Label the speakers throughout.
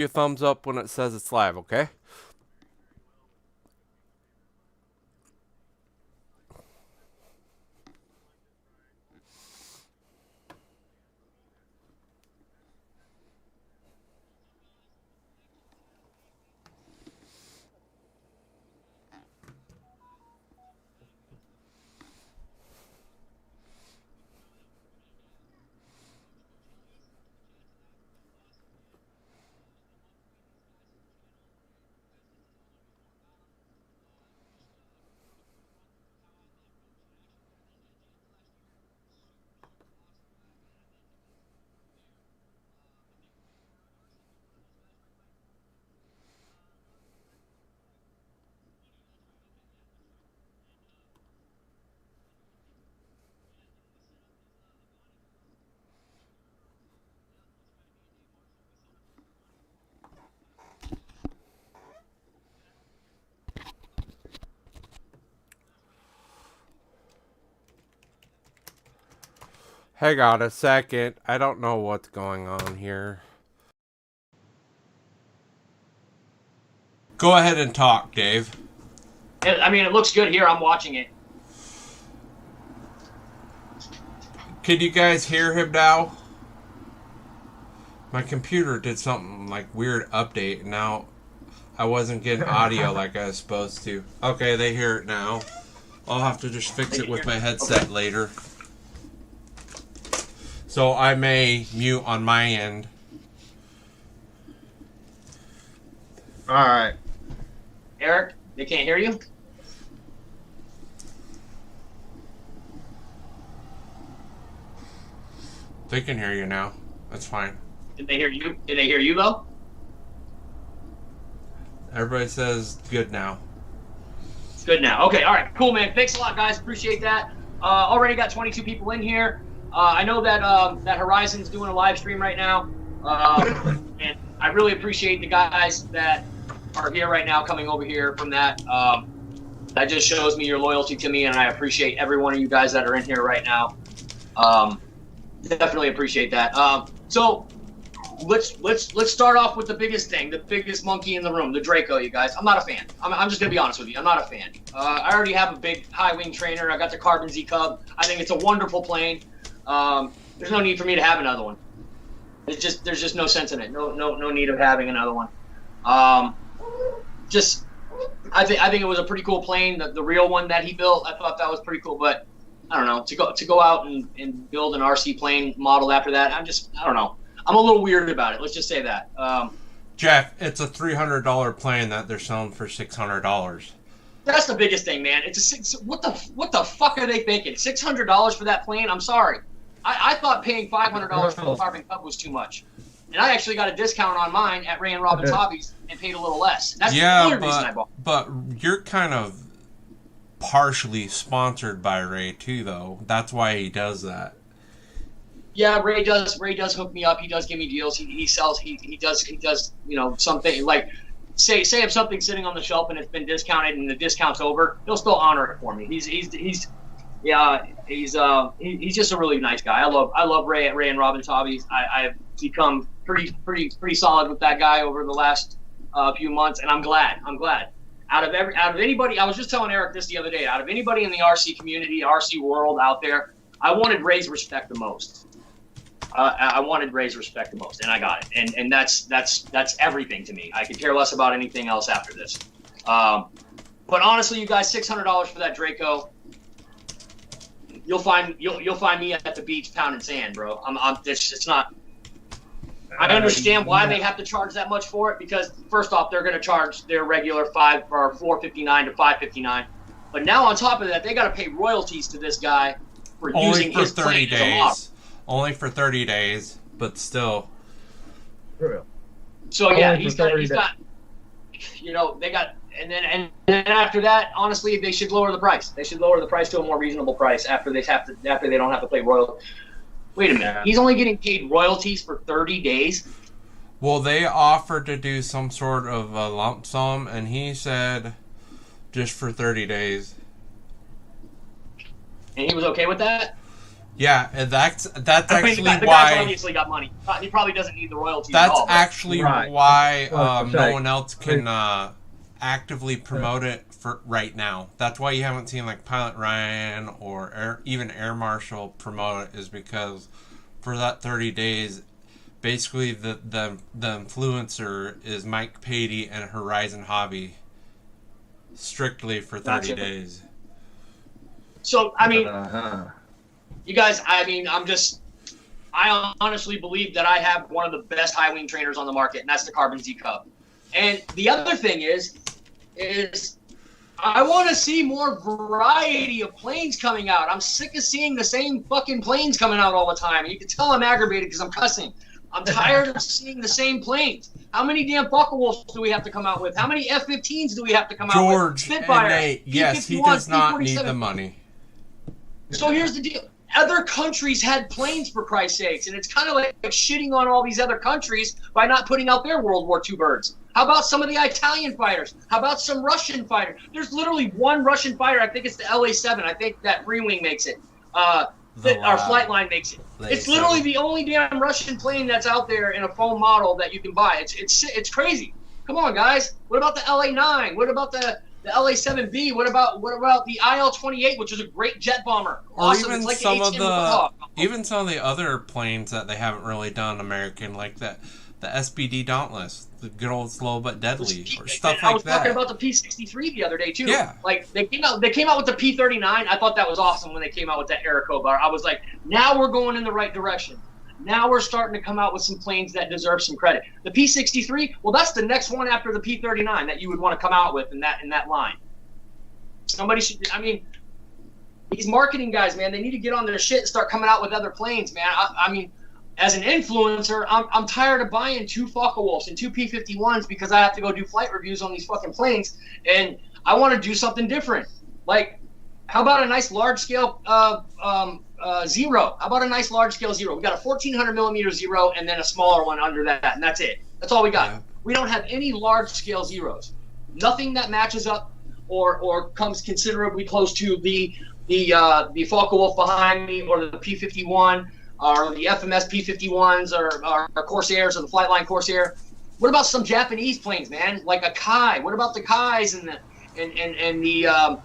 Speaker 1: a thumbs up when it says it's live, okay? Hang on a second. I don't know what's going on here. Go ahead and talk, Dave.
Speaker 2: I mean, it looks good here. I'm watching it.
Speaker 1: Can you guys hear him now? My computer did something like weird update, and now I wasn't getting audio like I was supposed to. Okay, they hear it now. I'll have to just fix it with my headset later. So I may mute on my end.
Speaker 3: All right.
Speaker 2: Eric, they can't hear you?
Speaker 1: They can hear you now. That's fine.
Speaker 2: Did they hear you? Did they hear you, though?
Speaker 1: Everybody says good now.
Speaker 2: It's good now. Okay, all right, cool, man. Thanks a lot, guys. Appreciate that. Already got 22 people in here. I know that that Horizon's doing a live stream right now, and I really appreciate the guys that are here right now coming over here from that. That just shows me your loyalty to me, and I appreciate every one of you guys that are in here right now. Definitely appreciate that. So let's start off with the biggest thing, the biggest monkey in the room, the Draco. You guys, I'm not a fan. I'm just gonna be honest with you. I'm not a fan. I already have a big high wing trainer. I got the Carbon Z Cub. I think it's a wonderful plane. There's no need for me to have another one. There's just no sense in it. No need of having another one. I think it was a pretty cool plane. The real one that he built, I thought that was pretty cool. But I don't know, to go out and build an RC plane modeled after that. I don't know. I'm a little weird about it. Let's just say that.
Speaker 1: Jeff, it's a $300 plane that they're selling for $600.
Speaker 2: That's the biggest thing, man. What the fuck are they thinking? $600 for that plane? I'm sorry. I thought paying $500 for the Carbon Cub was too much, and I actually got a discount on mine at Ray and Robin's Hobbies and paid a little less. That's the only reason I bought.
Speaker 1: But you're kind of partially sponsored by Ray too, though. That's why he does that.
Speaker 2: Yeah, Ray does hook me up. He does give me deals. He sells. He does something like say if something's sitting on the shelf and it's been discounted and the discount's over, he'll still honor it for me. He's just a really nice guy. I love Ray at Ray and Robin's Hobbies. I've become pretty solid with that guy over the last few months, and I'm glad. Out of anybody, I was just telling Eric this the other day. Out of anybody in the RC community, RC world out there, I wanted Ray's respect the most. I wanted Ray's respect the most, and I got it. And that's everything to me. I could care less about anything else after this. But honestly, you guys, $600 for that Draco. You'll find me at the beach pounding sand, bro. It's not. I understand why they have to charge that much for it, because first off, they're going to charge their regular $459 to $559, but now on top of that, they got to pay royalties to this guy for using his plane as a model.
Speaker 1: Only for 30 days, but still.
Speaker 2: So yeah, he's got, they got, and then after that, honestly, they should lower the price. They should lower the price to a more reasonable price after they don't have to pay royalties. Wait a minute, he's only getting paid royalties for 30 days?
Speaker 1: Well, they offered to do some sort of a lump sum, and he said just for 30 days.
Speaker 2: And he was okay with that?
Speaker 1: Yeah, and that's
Speaker 2: I mean,
Speaker 1: actually
Speaker 2: the guy's
Speaker 1: why.
Speaker 2: obviously got money. He probably doesn't need the royalties.
Speaker 1: That's
Speaker 2: at all,
Speaker 1: actually
Speaker 3: Right.
Speaker 1: why
Speaker 3: Well,
Speaker 1: no
Speaker 3: say-
Speaker 1: one else can actively promote it for right now. That's why you haven't seen like Pilot Ryan or even Air Marshal promote it, is because for that 30 days, basically the influencer is Mike Patey and Horizon Hobby, strictly for 30
Speaker 2: Gotcha.
Speaker 1: days.
Speaker 2: So I mean,
Speaker 3: Uh-huh.
Speaker 2: you guys, I mean, I honestly believe that I have one of the best high wing trainers on the market, and that's the Carbon Z Cub. And the other thing is I want to see more variety of planes coming out. I'm sick of seeing the same fucking planes coming out all the time. You can tell I'm aggravated because I'm cussing. I'm tired of seeing the same planes. How many damn Focke-Wulfs do we have to come out with? How many F-15s do we have to come out with?
Speaker 1: George and
Speaker 2: Spitfires,
Speaker 1: Nate, yes, he
Speaker 2: P-51s,
Speaker 1: does not need
Speaker 2: P-47.
Speaker 1: the money.
Speaker 2: So here's the deal. Other countries had planes, for Christ's sakes, and it's kind of like shitting on all these other countries by not putting out their World War II birds. How about some of the Italian fighters? How about some Russian fighters? There's literally one Russian fighter. I think it's the LA-7. I think that Free Wing makes it. Our Flightline makes it. It's literally the only damn Russian plane that's out there in a foam model that you can buy. It's crazy. Come on, guys. What about the LA-9? What about the LA-7B? What about the IL-28, which is a great jet bomber?
Speaker 1: Or
Speaker 2: Awesome.
Speaker 1: even
Speaker 2: It's like
Speaker 1: some
Speaker 2: an
Speaker 1: of
Speaker 2: H-10
Speaker 1: the
Speaker 2: Warthog.
Speaker 1: even some of the other planes that they haven't really done American, like the SBD Dauntless, the good old slow but deadly, or stuff
Speaker 2: I
Speaker 1: like
Speaker 2: was
Speaker 1: that.
Speaker 2: talking about the P-63 the other day too.
Speaker 1: Yeah.
Speaker 2: Like they came out with the P-39. I thought that was awesome when they came out with that Aeroco bar. I was like, now we're going in the right direction. Now we're starting to come out with some planes that deserve some credit. The P-63, well, that's the next one after the P-39 that you would want to come out with in that line. Somebody should. I mean, these marketing guys, man, they need to get on their shit and start coming out with other planes, man. I mean, as an influencer, I'm tired of buying 2 Focke-Wulfs and 2 P-51s because I have to go do flight reviews on these fucking planes, and I want to do something different. Like, how about a nice large-scale Zero? How about a nice large-scale Zero? We got a 1,400 millimeter Zero and then a smaller one under that, and that's it. That's all we got.
Speaker 1: Yeah.
Speaker 2: We don't have any large-scale Zeros. Nothing that matches up or comes considerably close to the Focke-Wulf behind me, or the P-51, or the FMS P-51s, or Corsairs, or the Flightline Corsair. What about some Japanese planes, man? Like a Kai. What about the Kais and what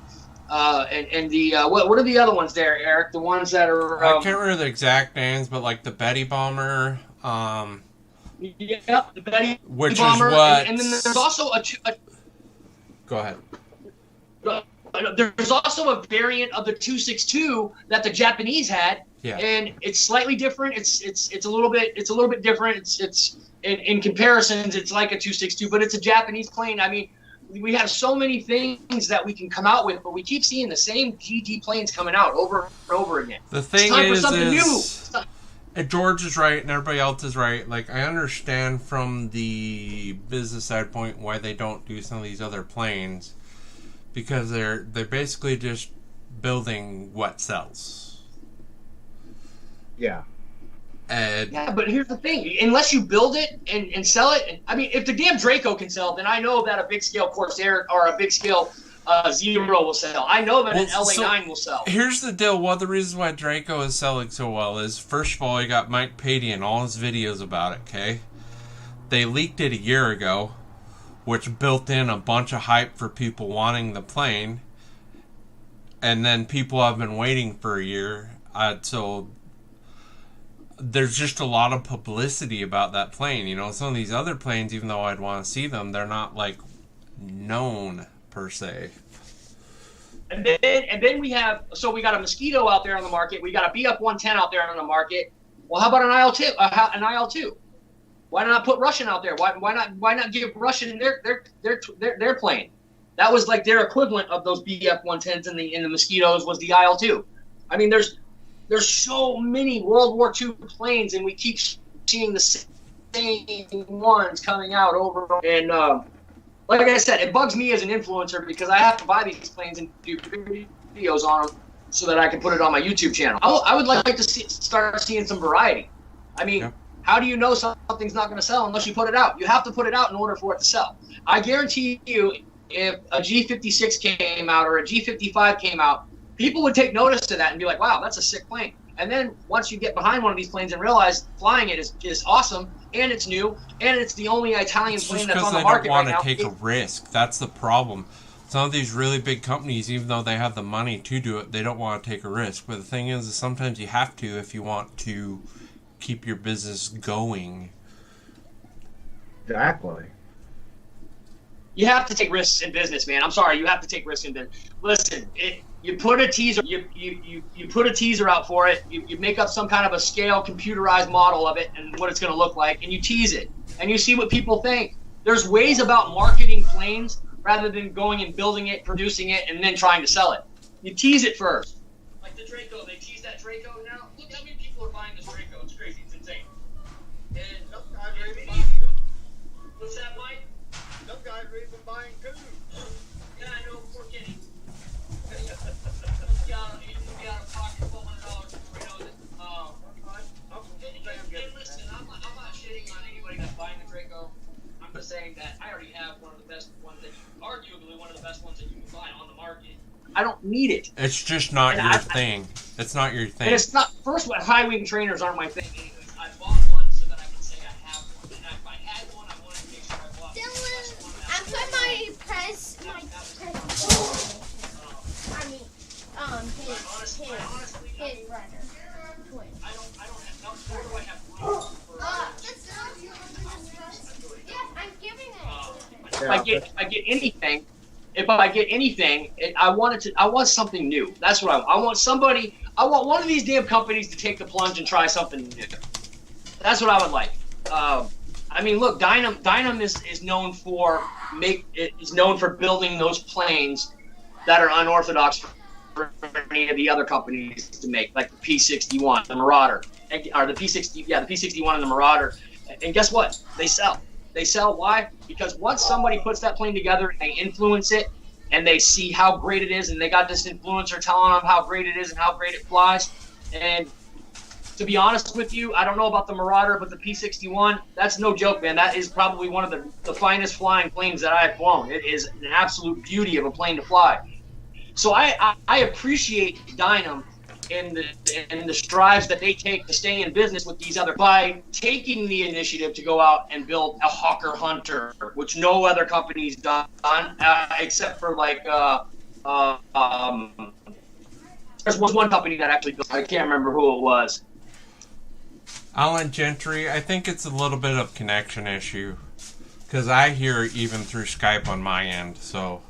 Speaker 2: are the other ones there, Eric? The ones that are
Speaker 1: I can't remember the exact names, but like the Betty Bomber,
Speaker 2: yeah, the Betty
Speaker 1: which
Speaker 2: Bomber,
Speaker 1: is what.
Speaker 2: and then there's also
Speaker 1: Go ahead.
Speaker 2: There's also a variant of the 262 that the Japanese had,
Speaker 1: Yeah.
Speaker 2: and it's slightly different. It's a little bit different. It's in comparisons, it's like a 262, but it's a Japanese plane. I mean, we have so many things that we can come out with, but we keep seeing the same GT planes coming out over and over again.
Speaker 1: The thing
Speaker 2: it's time
Speaker 1: is,
Speaker 2: for something new.
Speaker 1: And George is right, and everybody else is right. Like, I understand from the business side point why they don't do some of these other planes, because they're basically just building what sells.
Speaker 3: Yeah.
Speaker 1: And
Speaker 2: Yeah, but here's the thing. Unless you build it and sell it, I mean, if the damn Draco can sell, then I know that a big scale Corsair or a big scale Zero will sell. I know that an LA-9 will sell.
Speaker 1: Here's the deal. One of the reasons why Draco is selling so well is, first of all, you got Mike Patey and all his videos about it, okay? They leaked it a year ago, which built in a bunch of hype for people wanting the plane. And then people have been waiting for a year. So there's just a lot of publicity about that plane. You know, some of these other planes, even though I'd want to see them, they're not, like, known per se.
Speaker 2: And then we got a Mosquito out there on the market. We got a BF-110 out there on the market. Well, how about an IL-2? Why not put Russian out there? Why not give Russian their plane? That was like their equivalent of those BF-110s in the Mosquitoes was the IL-2. I mean, there's so many World War II planes, and we keep seeing the same ones coming out over and. Like I said, it bugs me as an influencer because I have to buy these planes and do videos on them so that I can put it on my YouTube channel. I would like to start seeing some variety. I mean, How do you know something's not going to sell unless you put it out? You have to put it out in order for it to sell. I guarantee you, if a G56 came out or a G55 came out, people would take notice to that and be like, wow, that's a sick plane. And then once you get behind one of these planes and realize flying it is awesome, and it's new, and it's the only Italian plane that's on the market right now.
Speaker 1: It's just because they don't want to take a risk. That's the problem. Some of these really big companies, even though they have the money to do it, they don't want to take a risk. But the thing is sometimes you have to if you want to keep your business going.
Speaker 3: Exactly.
Speaker 2: You have to take risks in business, man. I'm sorry, you have to take risks in business. Listen, you put a teaser, you put a teaser out for it. You make up some kind of a scale, computerized model of it and what it's going to look like, and you tease it, and you see what people think. There's ways about marketing planes rather than going and building it, producing it, and then trying to sell it. You tease it first. Like the Draco, they tease that Draco now. Look how many people are buying this Draco. It's crazy. It's insane. And what's that, Mike?
Speaker 4: Some guys are even buying two.
Speaker 2: Yeah, I know, poor Kenny. He's got a pocket full of $100 before he knows it. And listen, I'm not shitting on anybody that's buying the Draco. I'm just saying that I already have one of the best ones that arguably one of the best ones that you can buy on the market. I don't need it.
Speaker 1: It's just not your thing. It's not your thing.
Speaker 2: And it's not. First of all, high wing trainers aren't my thing anyway. I bought one so that I can say I have one. And if I had one, I wanted to make sure I bought the best one.
Speaker 5: I put my press. His runner. Twin.
Speaker 2: I don't have no. Nor do I have room for.
Speaker 5: Yes, I'm giving it.
Speaker 2: If I get anything, I want something new. That's what I want. I want one of these damn companies to take the plunge and try something new. That's what I would like. I mean, look, Dynam is known for building those planes that are unorthodox for any of the other companies to make, like the P-61, the Marauder, or the P-61 and the Marauder. And guess what? They sell. They sell. Why? Because once somebody puts that plane together and they influence it and they see how great it is, and they got this influencer telling them how great it is and how great it flies. And to be honest with you, I don't know about the Marauder, but the P-61, that's no joke, man. That is probably one of the finest flying planes that I have flown. It is an absolute beauty of a plane to fly. So I appreciate Dynam and the strides that they take to stay in business with these other by taking the initiative to go out and build a Hawker Hunter, which no other company's done except for like there's one company that actually built. I can't remember who it was.
Speaker 1: Alan Gentry, I think it's a little bit of connection issue because I hear even through Skype on my end. So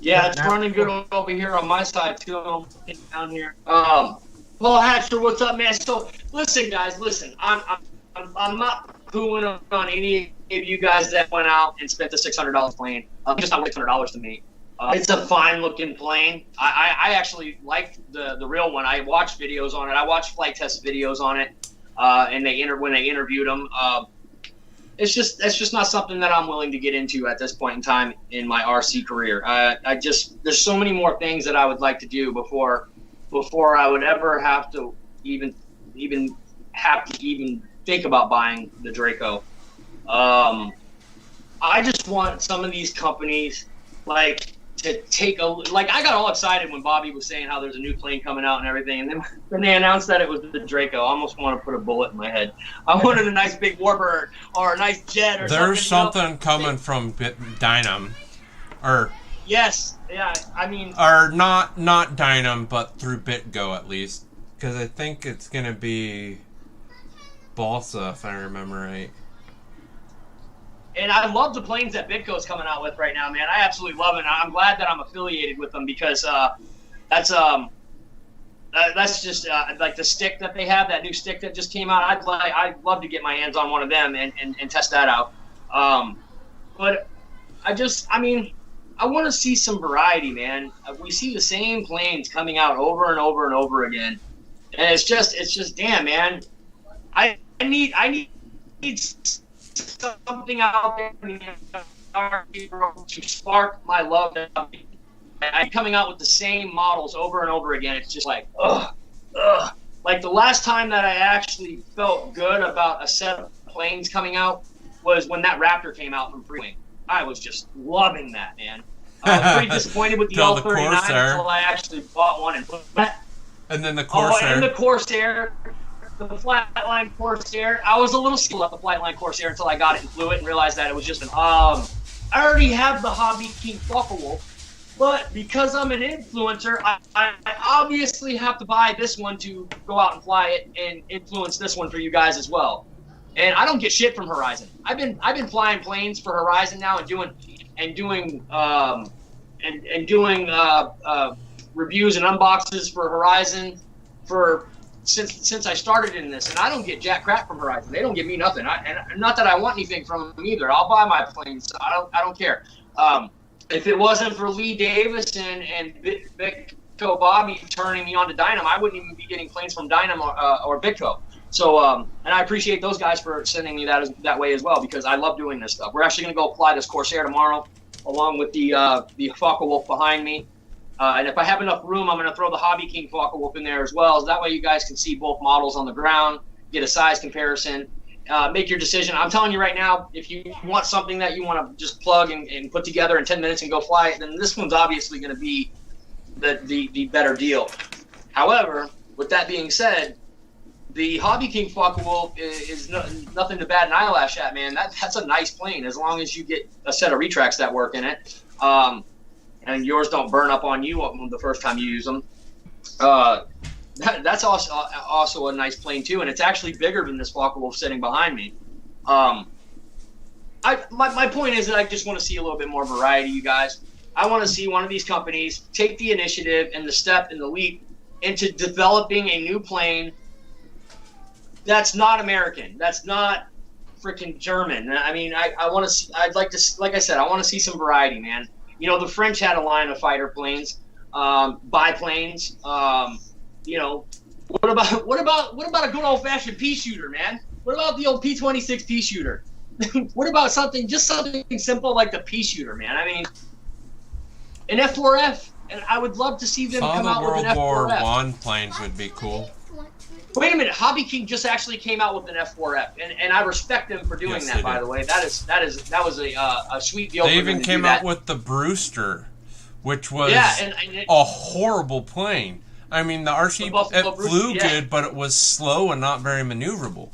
Speaker 2: yeah, it's running good over here on my side too. Down here. Well, Hatcher, what's up, man? So listen, guys, listen. I'm not pooing on any of you guys that went out and spent the $600 plane. It's just not $600 to me. It's a fine looking plane. I actually like the real one. I watched videos on it. I watched flight test videos on it. And when they interviewed them. It's just not something that I'm willing to get into at this point in time in my RC career. There's so many more things that I would like to do before I would ever have to even think about buying the Draco. I just want some of these companies to take I got all excited when Bobby was saying how there's a new plane coming out and everything, and then when they announced that it was the Draco, I almost want to put a bullet in my head. I wanted a nice big Warbird or a nice jet or something.
Speaker 1: There's something coming from Dynam, or
Speaker 2: yes, yeah, I mean,
Speaker 1: or not Dynam, but through BitGo at least, because I think it's gonna be Balsa if I remember right.
Speaker 2: And I love the planes that Bitco's coming out with right now, man. I absolutely love it. I'm glad that I'm affiliated with them because that's just like the stick that they have, that new stick that just came out. I'd love to get my hands on one of them and test that out. But I want to see some variety, man. We see the same planes coming out over and over and over again, and it's just damn, man. I need something out there to spark my love. I'm coming out with the same models over and over again. It's just like, ugh. Like the last time that I actually felt good about a set of planes coming out was when that Raptor came out from Freewing. I was just loving that, man. I was pretty disappointed with the
Speaker 1: Till the
Speaker 2: L39
Speaker 1: Corsair.
Speaker 2: until I actually bought one and put that.
Speaker 1: And then the
Speaker 2: Oh,
Speaker 1: Corsair.
Speaker 2: and the Corsair, the Flightline Corsair. I was a little slow at the Flightline Corsair until I got it and flew it and realized that it was just an I already have the Hobby King Focke-Wulf, but because I'm an influencer, I obviously have to buy this one to go out and fly it and influence this one for you guys as well. And I don't get shit from Horizon. I've been flying planes for Horizon now and doing reviews and unboxes for Horizon since I started in this, and I don't get jack crap from Horizon. They don't give me nothing. And not that I want anything from them either. I'll buy my planes. So I don't care. If it wasn't for Lee Davison and Bitco Bobby turning me on to Dynam, I wouldn't even be getting planes from Dynam or Bitco. So, and I appreciate those guys for sending me that way as well, because I love doing this stuff. We're actually going to go fly this Corsair tomorrow, along with the Focke-Wulf behind me. And if I have enough room, I'm going to throw the Hobby King Focke-Wulf in there as well. So that way you guys can see both models on the ground, get a size comparison, make your decision. I'm telling you right now, if you want something that you want to just plug and put together in 10 minutes and go fly it, then this one's obviously going to be the better deal. However, with that being said, the Hobby King Focke-Wulf is nothing to bat an eyelash at, man. That's a nice plane, as long as you get a set of retracts that work in it. And yours don't burn up on you the first time you use them. That's also a nice plane too, and it's actually bigger than this Focke-Wulf sitting behind me. My point is that I just want to see a little bit more variety, you guys. I want to see one of these companies take the initiative and the step and the leap into developing a new plane that's not American, that's not freaking German. I mean, I want to see, I'd like to, like I said, I want to see some variety, man. You know, the French had a line of fighter planes, biplanes. You know, what about a good old fashioned pea shooter, man? What about the old P-26 pea shooter? What about something simple like the pea shooter, man? I mean, an F4F, and I would love to see them come out with an F4F.
Speaker 1: World War I planes would be cool.
Speaker 2: Wait a minute, Hobby King just actually came out with an F4F, and I respect them for doing that. By the way, that was a sweet deal.
Speaker 1: They
Speaker 2: for them
Speaker 1: even
Speaker 2: to
Speaker 1: came
Speaker 2: do
Speaker 1: out
Speaker 2: that.
Speaker 1: with the Brewster, which was
Speaker 2: and
Speaker 1: a horrible plane. I mean, the RC
Speaker 2: Buffalo
Speaker 1: it flew
Speaker 2: Brewster,
Speaker 1: good, but it was slow and not very maneuverable.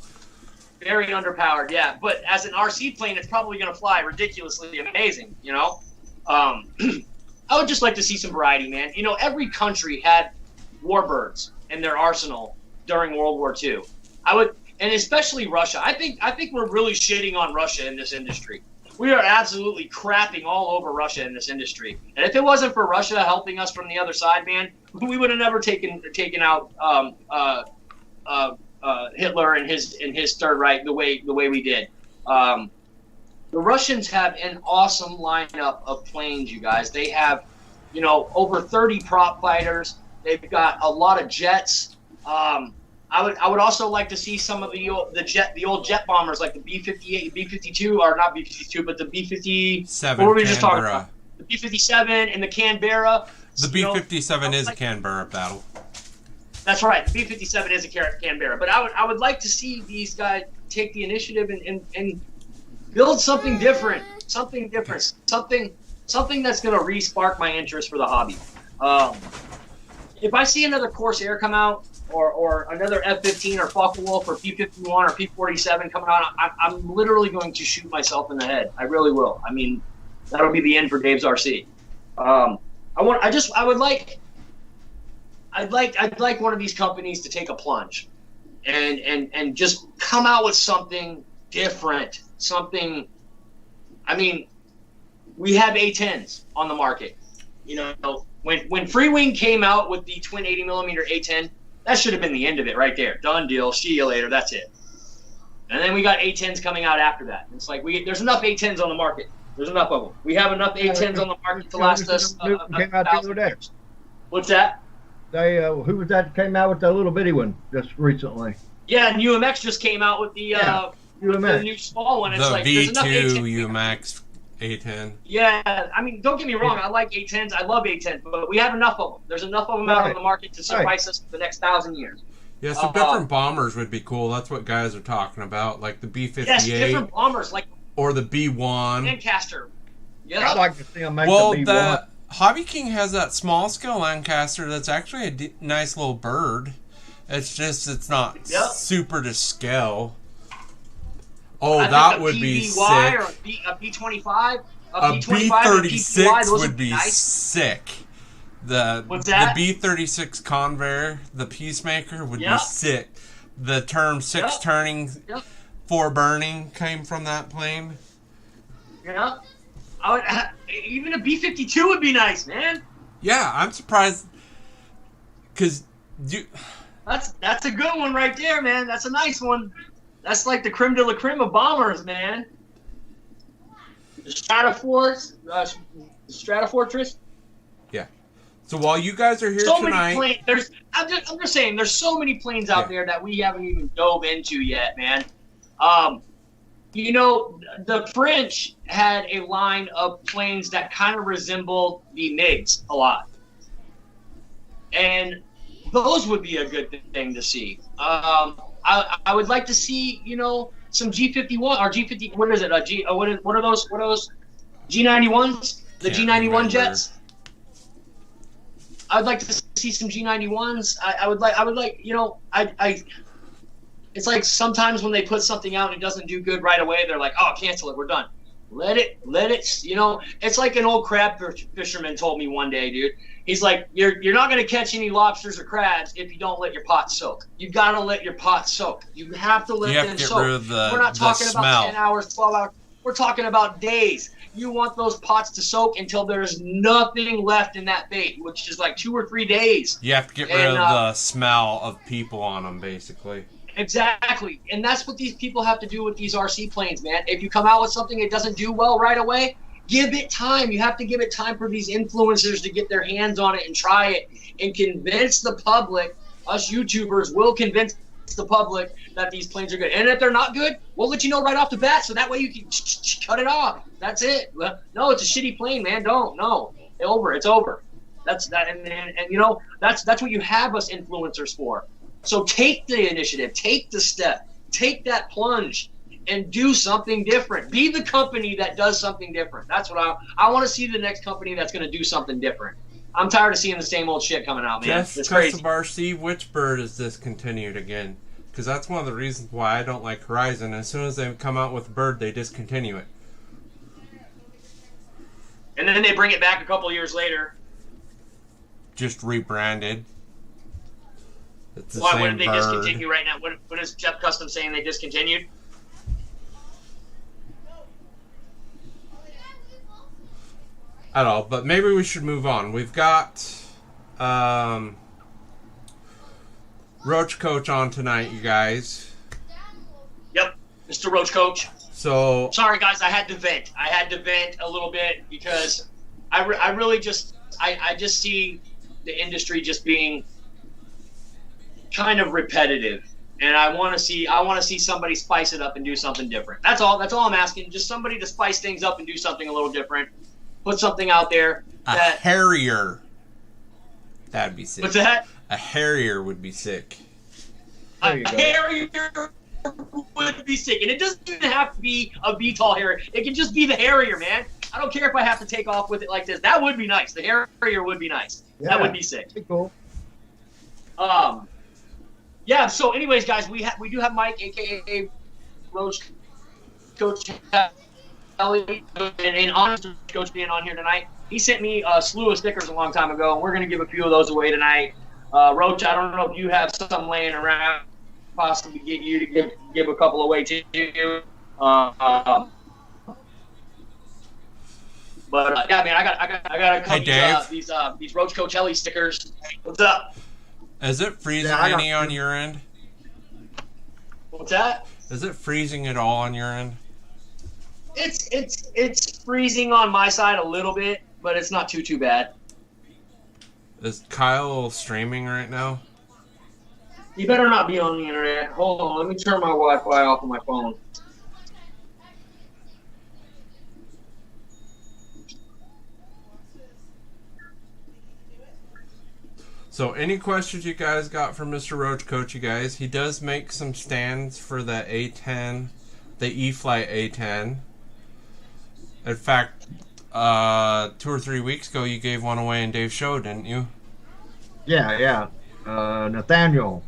Speaker 2: Very underpowered, yeah. But as an RC plane, it's probably going to fly ridiculously amazing, you know? I would just like to see some variety, man. You know, every country had warbirds in their arsenal during World War II. And especially Russia. I think we're really shitting on Russia in this industry. We are absolutely crapping all over Russia in this industry. And if it wasn't for Russia helping us from the other side, man, we would have never taken out Hitler and his Third Reich the way we did. The Russians have an awesome lineup of planes, you guys. They have, you know, over 30 prop fighters. They've got a lot of jets. I would also like to see some of the old jet bombers like the B-58, B-52, or not B-52, but the B-50. What were we just talking about? The B-57 and the Canberra.
Speaker 1: The B-57 is a Canberra battle.
Speaker 2: That's right. The B-57 is a Canberra. But I would like to see these guys take the initiative and build something different. Something different. Something that's going to re-spark my interest for the hobby. If I see another Corsair come out, or another F-15 or Focke-Wulf or P-51 or P-47 coming out, I'm literally going to shoot myself in the head. I really will. I mean, that'll be the end for Dave's RC. I'd like one of these companies to take a plunge and just come out with something different. Something, I mean, we have A-10s on the market. You know, when Free Wing came out with the twin 80mm A-10, that should have been the end of it right there. Done deal. See you later. That's it. And then we got A-10s coming out after that. It's like there's enough A-10s on the market. There's enough of them. We have enough A-10s on the market to last us
Speaker 3: came out the other day.
Speaker 2: What's that?
Speaker 3: They who was that came out with the little bitty one just recently?
Speaker 2: Yeah, and UMX just came out with the new small one. It's
Speaker 1: The
Speaker 2: like there's enough
Speaker 1: V2
Speaker 2: A-10s.
Speaker 1: UMAX A-10.
Speaker 2: Yeah, I mean, don't get me wrong. I like A-10s. I love A-10s, but we have enough of them. There's enough of them out on the market to suffice us for the next 1,000 years.
Speaker 1: Yeah, some different bombers would be cool. That's what guys are talking about, like the B-58.
Speaker 2: Yes, different bombers like
Speaker 1: or the B-1.
Speaker 2: Lancaster. Yeah.
Speaker 3: I'd like to see them make
Speaker 1: Well,
Speaker 3: the B1.
Speaker 1: the Hobby King has that small scale Lancaster that's actually a nice little bird. It's just, it's not
Speaker 2: Yep.
Speaker 1: super to scale. Oh,
Speaker 2: I
Speaker 1: that
Speaker 2: think
Speaker 1: would
Speaker 2: a
Speaker 1: be
Speaker 2: PBY
Speaker 1: sick.
Speaker 2: or a B25.
Speaker 1: A
Speaker 2: B25 and a
Speaker 1: B36
Speaker 2: PPY, those
Speaker 1: would be
Speaker 2: nice.
Speaker 1: sick. The
Speaker 2: What's that?
Speaker 1: The B36 Convair, the Peacemaker, would
Speaker 2: Yep.
Speaker 1: be sick. The term 6
Speaker 2: Yep.
Speaker 1: turning,
Speaker 2: Yep.
Speaker 1: 4 burning came from that plane.
Speaker 2: Yeah. Even a B52 would be nice, man.
Speaker 1: Yeah, I'm surprised. Because
Speaker 2: That's a good one right there, man. That's a nice one. That's like the creme de la creme of bombers, man. The Stratofortress.
Speaker 1: yeah. So while you guys are here
Speaker 2: So
Speaker 1: tonight,
Speaker 2: many planes. I'm just saying, there's so many planes out there that we haven't even dove into yet, man. You know, the French had a line of planes that kind of resembled the MiGs a lot, and those would be a good thing to see. I would like to see, you know, some G51 or G50. What is it? What are those? What are those? G91s? The
Speaker 1: Can't
Speaker 2: G91
Speaker 1: remember.
Speaker 2: jets. I would like to see some G91s. I would like, you know, it's like sometimes when they put something out and it doesn't do good right away, they're like, oh, cancel it, we're done. Let it, you know, it's like an old crab fisherman told me one day, dude. He's like, you're not going to catch any lobsters or crabs if you don't let your pot soak. You got to let your pot soak. You have to let
Speaker 1: You have
Speaker 2: them
Speaker 1: to get
Speaker 2: soak.
Speaker 1: rid of the-
Speaker 2: We're not
Speaker 1: the
Speaker 2: talking
Speaker 1: smell.
Speaker 2: about 10 hours, 12 hours. We're talking about days. You want those pots to soak until there's nothing left in that bait, which is like 2 or 3 days.
Speaker 1: you have to get rid of the smell of people on them, basically.
Speaker 2: Exactly. And that's what these people have to do with these RC planes, man. If you come out with something that doesn't do well right away, give it time. You have to give it time for these influencers to get their hands on it and try it and convince the public. Us YouTubers will convince the public that these planes are good. And if they're not good, we'll let you know right off the bat so that way you can cut it off. That's it. No, it's a shitty plane, man. Don't. No. It's over. That's that. And you know, that's what you have us influencers for. So take the initiative, take the step, take that plunge, and do something different. Be the company that does something different. That's what I want to see, the next company that's going to do something different. I'm tired of seeing the same old shit coming out, man.
Speaker 1: Jeff
Speaker 2: It's crazy.
Speaker 1: Custom RC, which bird is discontinued again? Because that's one of the reasons why I don't like Horizon. As soon as they come out with a bird, they discontinue it.
Speaker 2: And then they bring it back a couple years later.
Speaker 1: Just rebranded. It's the
Speaker 2: Why
Speaker 1: same
Speaker 2: wouldn't they
Speaker 1: bird.
Speaker 2: discontinue right now? What is Jeff Custom saying they discontinued?
Speaker 1: At all, but maybe we should move on. We've got Roahccoach on tonight, you guys.
Speaker 2: Yep, Mr. Roahccoach.
Speaker 1: So
Speaker 2: Sorry, guys, I had to vent. I had to vent a little bit because I really just see the industry just being kind of repetitive, and I want to see somebody spice it up and do something different. That's all I'm asking. Just somebody to spice things up and do something a little different. Put something out there
Speaker 1: a
Speaker 2: that.
Speaker 1: Harrier. That'd be sick.
Speaker 2: What's that?
Speaker 1: A Harrier would be sick.
Speaker 3: There you
Speaker 2: A
Speaker 3: go.
Speaker 2: Harrier would be sick, and it doesn't even have to be a VTOL Harrier. It can just be the Harrier, man. I don't care if I have to take off with it like this. That would be nice. The Harrier would be nice.
Speaker 3: Yeah.
Speaker 2: That would be sick.
Speaker 3: Pretty cool.
Speaker 2: Yeah. So, anyways, guys, we do have Mike, aka Roahccoach Heli, and honest Coach being on here tonight. He sent me a slew of stickers a long time ago, and we're gonna give a few of those away tonight. Roach, I don't know if you have some laying around, possibly get you to give a couple away to you. But yeah, man, I got a couple
Speaker 1: Dave.
Speaker 2: these Roahccoach Heli stickers. What's up?
Speaker 1: Is it freezing
Speaker 3: Yeah, I got
Speaker 1: any on your end?
Speaker 2: What's that?
Speaker 1: Is it freezing at all on your end?
Speaker 2: It's freezing on my side a little bit, but it's not too bad.
Speaker 1: Is Kyle streaming right now?
Speaker 2: You better not be on the internet. Hold on, let me turn my Wi-Fi off on my phone.
Speaker 1: So any questions you guys got from Mr. Roahccoach, you guys, he does make some stands for the A10, the E-Flight A10. In fact, 2 or 3 weeks ago, you gave one away in Dave's show, didn't you?
Speaker 3: Yeah. Nathaniel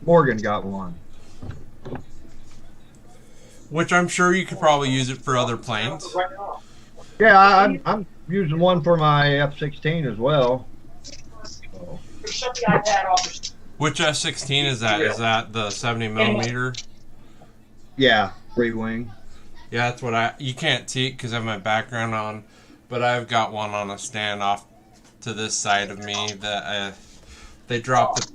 Speaker 3: Morgan got one.
Speaker 1: Which I'm sure you could probably use it for other planes.
Speaker 3: Yeah, I'm using one for my F-16 as well. So.
Speaker 2: Shut the iPad off.
Speaker 1: Which F-16 is that? Is that the 70 millimeter?
Speaker 3: Yeah, free wing.
Speaker 1: Yeah, that's what you can't see it because I have my background on, but I've got one on a stand off to this side of me that they dropped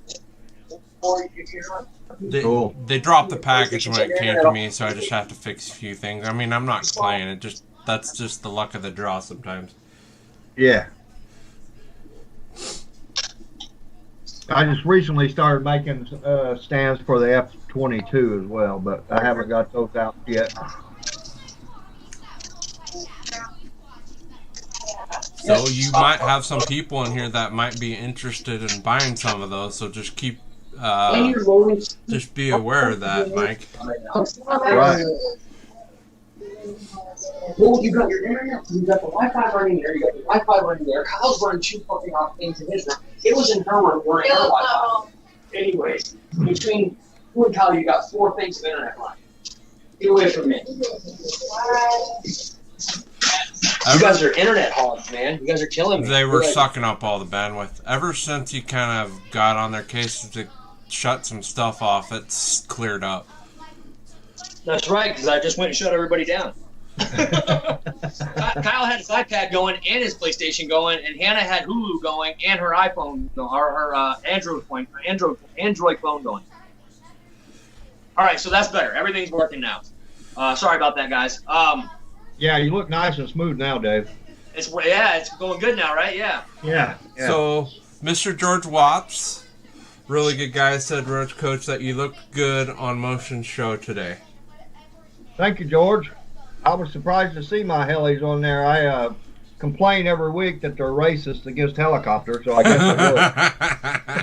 Speaker 1: they dropped the package when it came to me, so I just have to fix a few things. I mean, I'm not complaining. That's just the luck of the draw sometimes.
Speaker 3: Yeah. I just recently started making stands for the F-22 as well, but I haven't got those out yet.
Speaker 1: So you might have some people in here that might be interested in buying some of those. So just keep, just be aware of that, Mike.
Speaker 3: Right.
Speaker 2: Well, you got your internet, you got the Wi-Fi running there, you got the Wi-Fi running there. Kyle's running 2 fucking off things in his room. It was in her room, we're in her Wi-Fi. Anyways, between you and Kyle, you got 4 things of internet line. Get away from me. You guys are internet hogs, man. You guys are killing me.
Speaker 1: They were sucking up all the bandwidth. Ever since you kind of got on their case to shut some stuff off, it's cleared up.
Speaker 2: That's right, because I just went and shut everybody down. Kyle had his iPad going and his PlayStation going, and Hannah had Hulu going and her iPhone, or her Android phone going. All right, so that's better. Everything's working now. Sorry about that, guys.
Speaker 3: Yeah, you look nice and smooth now, Dave.
Speaker 2: It's going good now, right? Yeah.
Speaker 3: Yeah.
Speaker 1: So, Mr. George Watts, really good guy, said Roahccoach that you look good on Motion Show today.
Speaker 3: Thank you, George. I was surprised to see my helis on there. I complain every week that they're racist against helicopters, so I guess I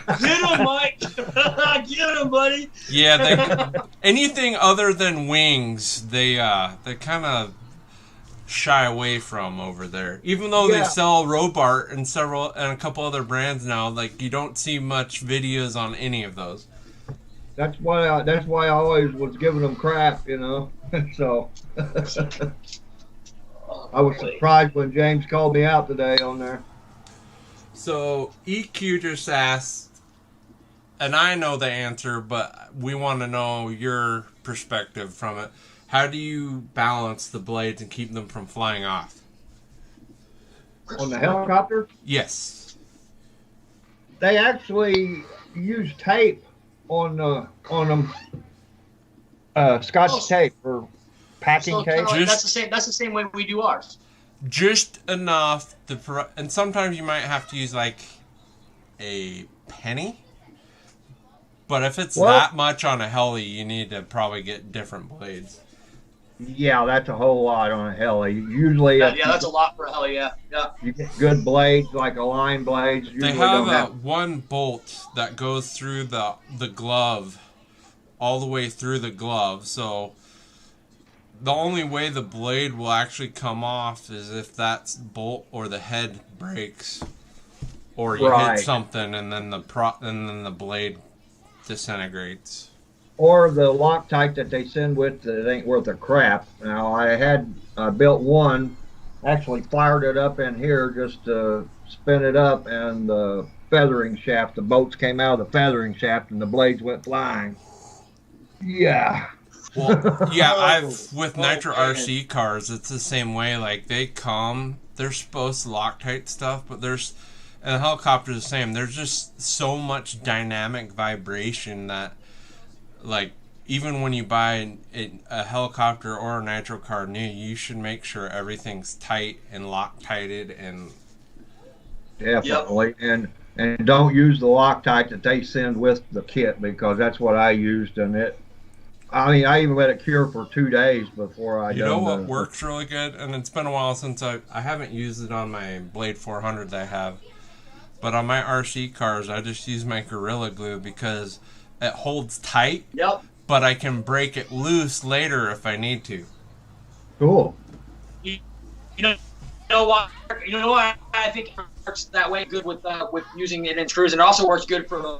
Speaker 3: will.
Speaker 2: Get him, Mike! Get him, buddy!
Speaker 1: Yeah, anything other than wings, they kind of shy away from over there. Even though they sell Robart and a couple other brands now, like you don't see much videos on any of those.
Speaker 3: That's why I always was giving them crap, you know. So I was surprised when James called me out today on there.
Speaker 1: So EQ just asked, and I know the answer, but we want to know your perspective from it. How do you balance the blades and keep them from flying off?
Speaker 3: On the helicopter?
Speaker 1: Yes.
Speaker 3: They actually use tape on them, Scotch tape or packing tape.
Speaker 2: That's the same way we do ours.
Speaker 1: Just enough and sometimes you might have to use like a penny. But if it's that much on a heli, you need to probably get different blades.
Speaker 3: Yeah, that's a whole lot on a heli. Usually,
Speaker 2: that's a lot for a heli. Yeah.
Speaker 3: You get good blades, like Align blades.
Speaker 1: They have one bolt that goes through the glove, all the way through the glove. So the only way the blade will actually come off is if that bolt or the head breaks, or you hit something, and then the blade disintegrates.
Speaker 3: Or the Loctite that they send with that ain't worth a crap. Now, I had built one, actually fired it up in here just to spin it up, and the feathering shaft, the bolts came out of the feathering shaft, and the blades went flying. Yeah.
Speaker 1: Well, yeah, with Nitro RC cars, it's the same way. Like, they're supposed to Loctite stuff, but and the helicopter's the same. There's just so much dynamic vibration that, like, even when you buy a helicopter or a nitro car new, you should make sure everything's tight and Loctited and
Speaker 3: definitely. Yep. And don't use the Loctite that they send with the kit, because that's what I used, and I even let it cure for 2 days before I.
Speaker 1: You know what works really good, and it's been a while since I haven't used it on my Blade 400 that I have, but on my RC cars I just use my Gorilla Glue because it holds tight.
Speaker 2: Yep.
Speaker 1: But I can break it loose later if I need to.
Speaker 3: Cool.
Speaker 2: You know know why? You know why I think it works that way good with using it in screws, and it also works good for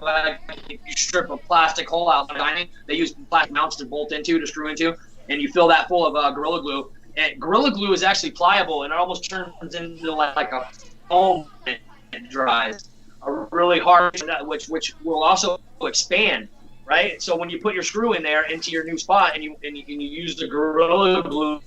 Speaker 2: if you strip a plastic hole out of the dining. They use plastic mounts to bolt into, to screw into, and you fill that full of Gorilla Glue. And Gorilla Glue is actually pliable, and it almost turns into like a foam when it dries. A really hard, which will also expand, right? So when you put your screw in there into your new spot, and you use the Gorilla Glue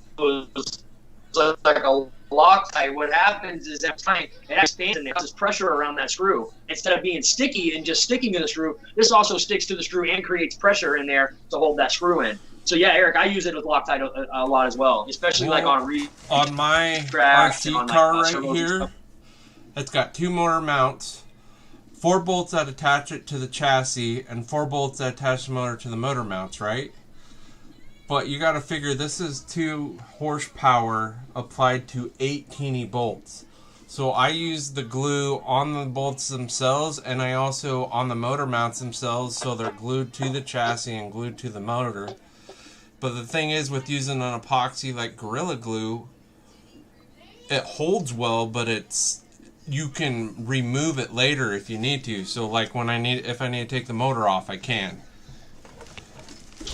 Speaker 2: like a Loctite, what happens is that time it expands and there's pressure around that screw. Instead of being sticky and just sticking to the screw, this also sticks to the screw and creates pressure in there to hold that screw in. So yeah, Eric, I use it with Loctite a lot as well, especially like on
Speaker 1: my RC car right here. It's got 2 motor mounts, 4 bolts that attach it to the chassis, and 4 bolts that attach the motor to the motor mounts, right? But you got to figure this is 2 horsepower applied to 8 teeny bolts. So I use the glue on the bolts themselves, and I also on the motor mounts themselves, so they're glued to the chassis and glued to the motor. But the thing is, with using an epoxy like Gorilla Glue, it holds well, but you can remove it later if you need to. So like if I need to take the motor off, I can.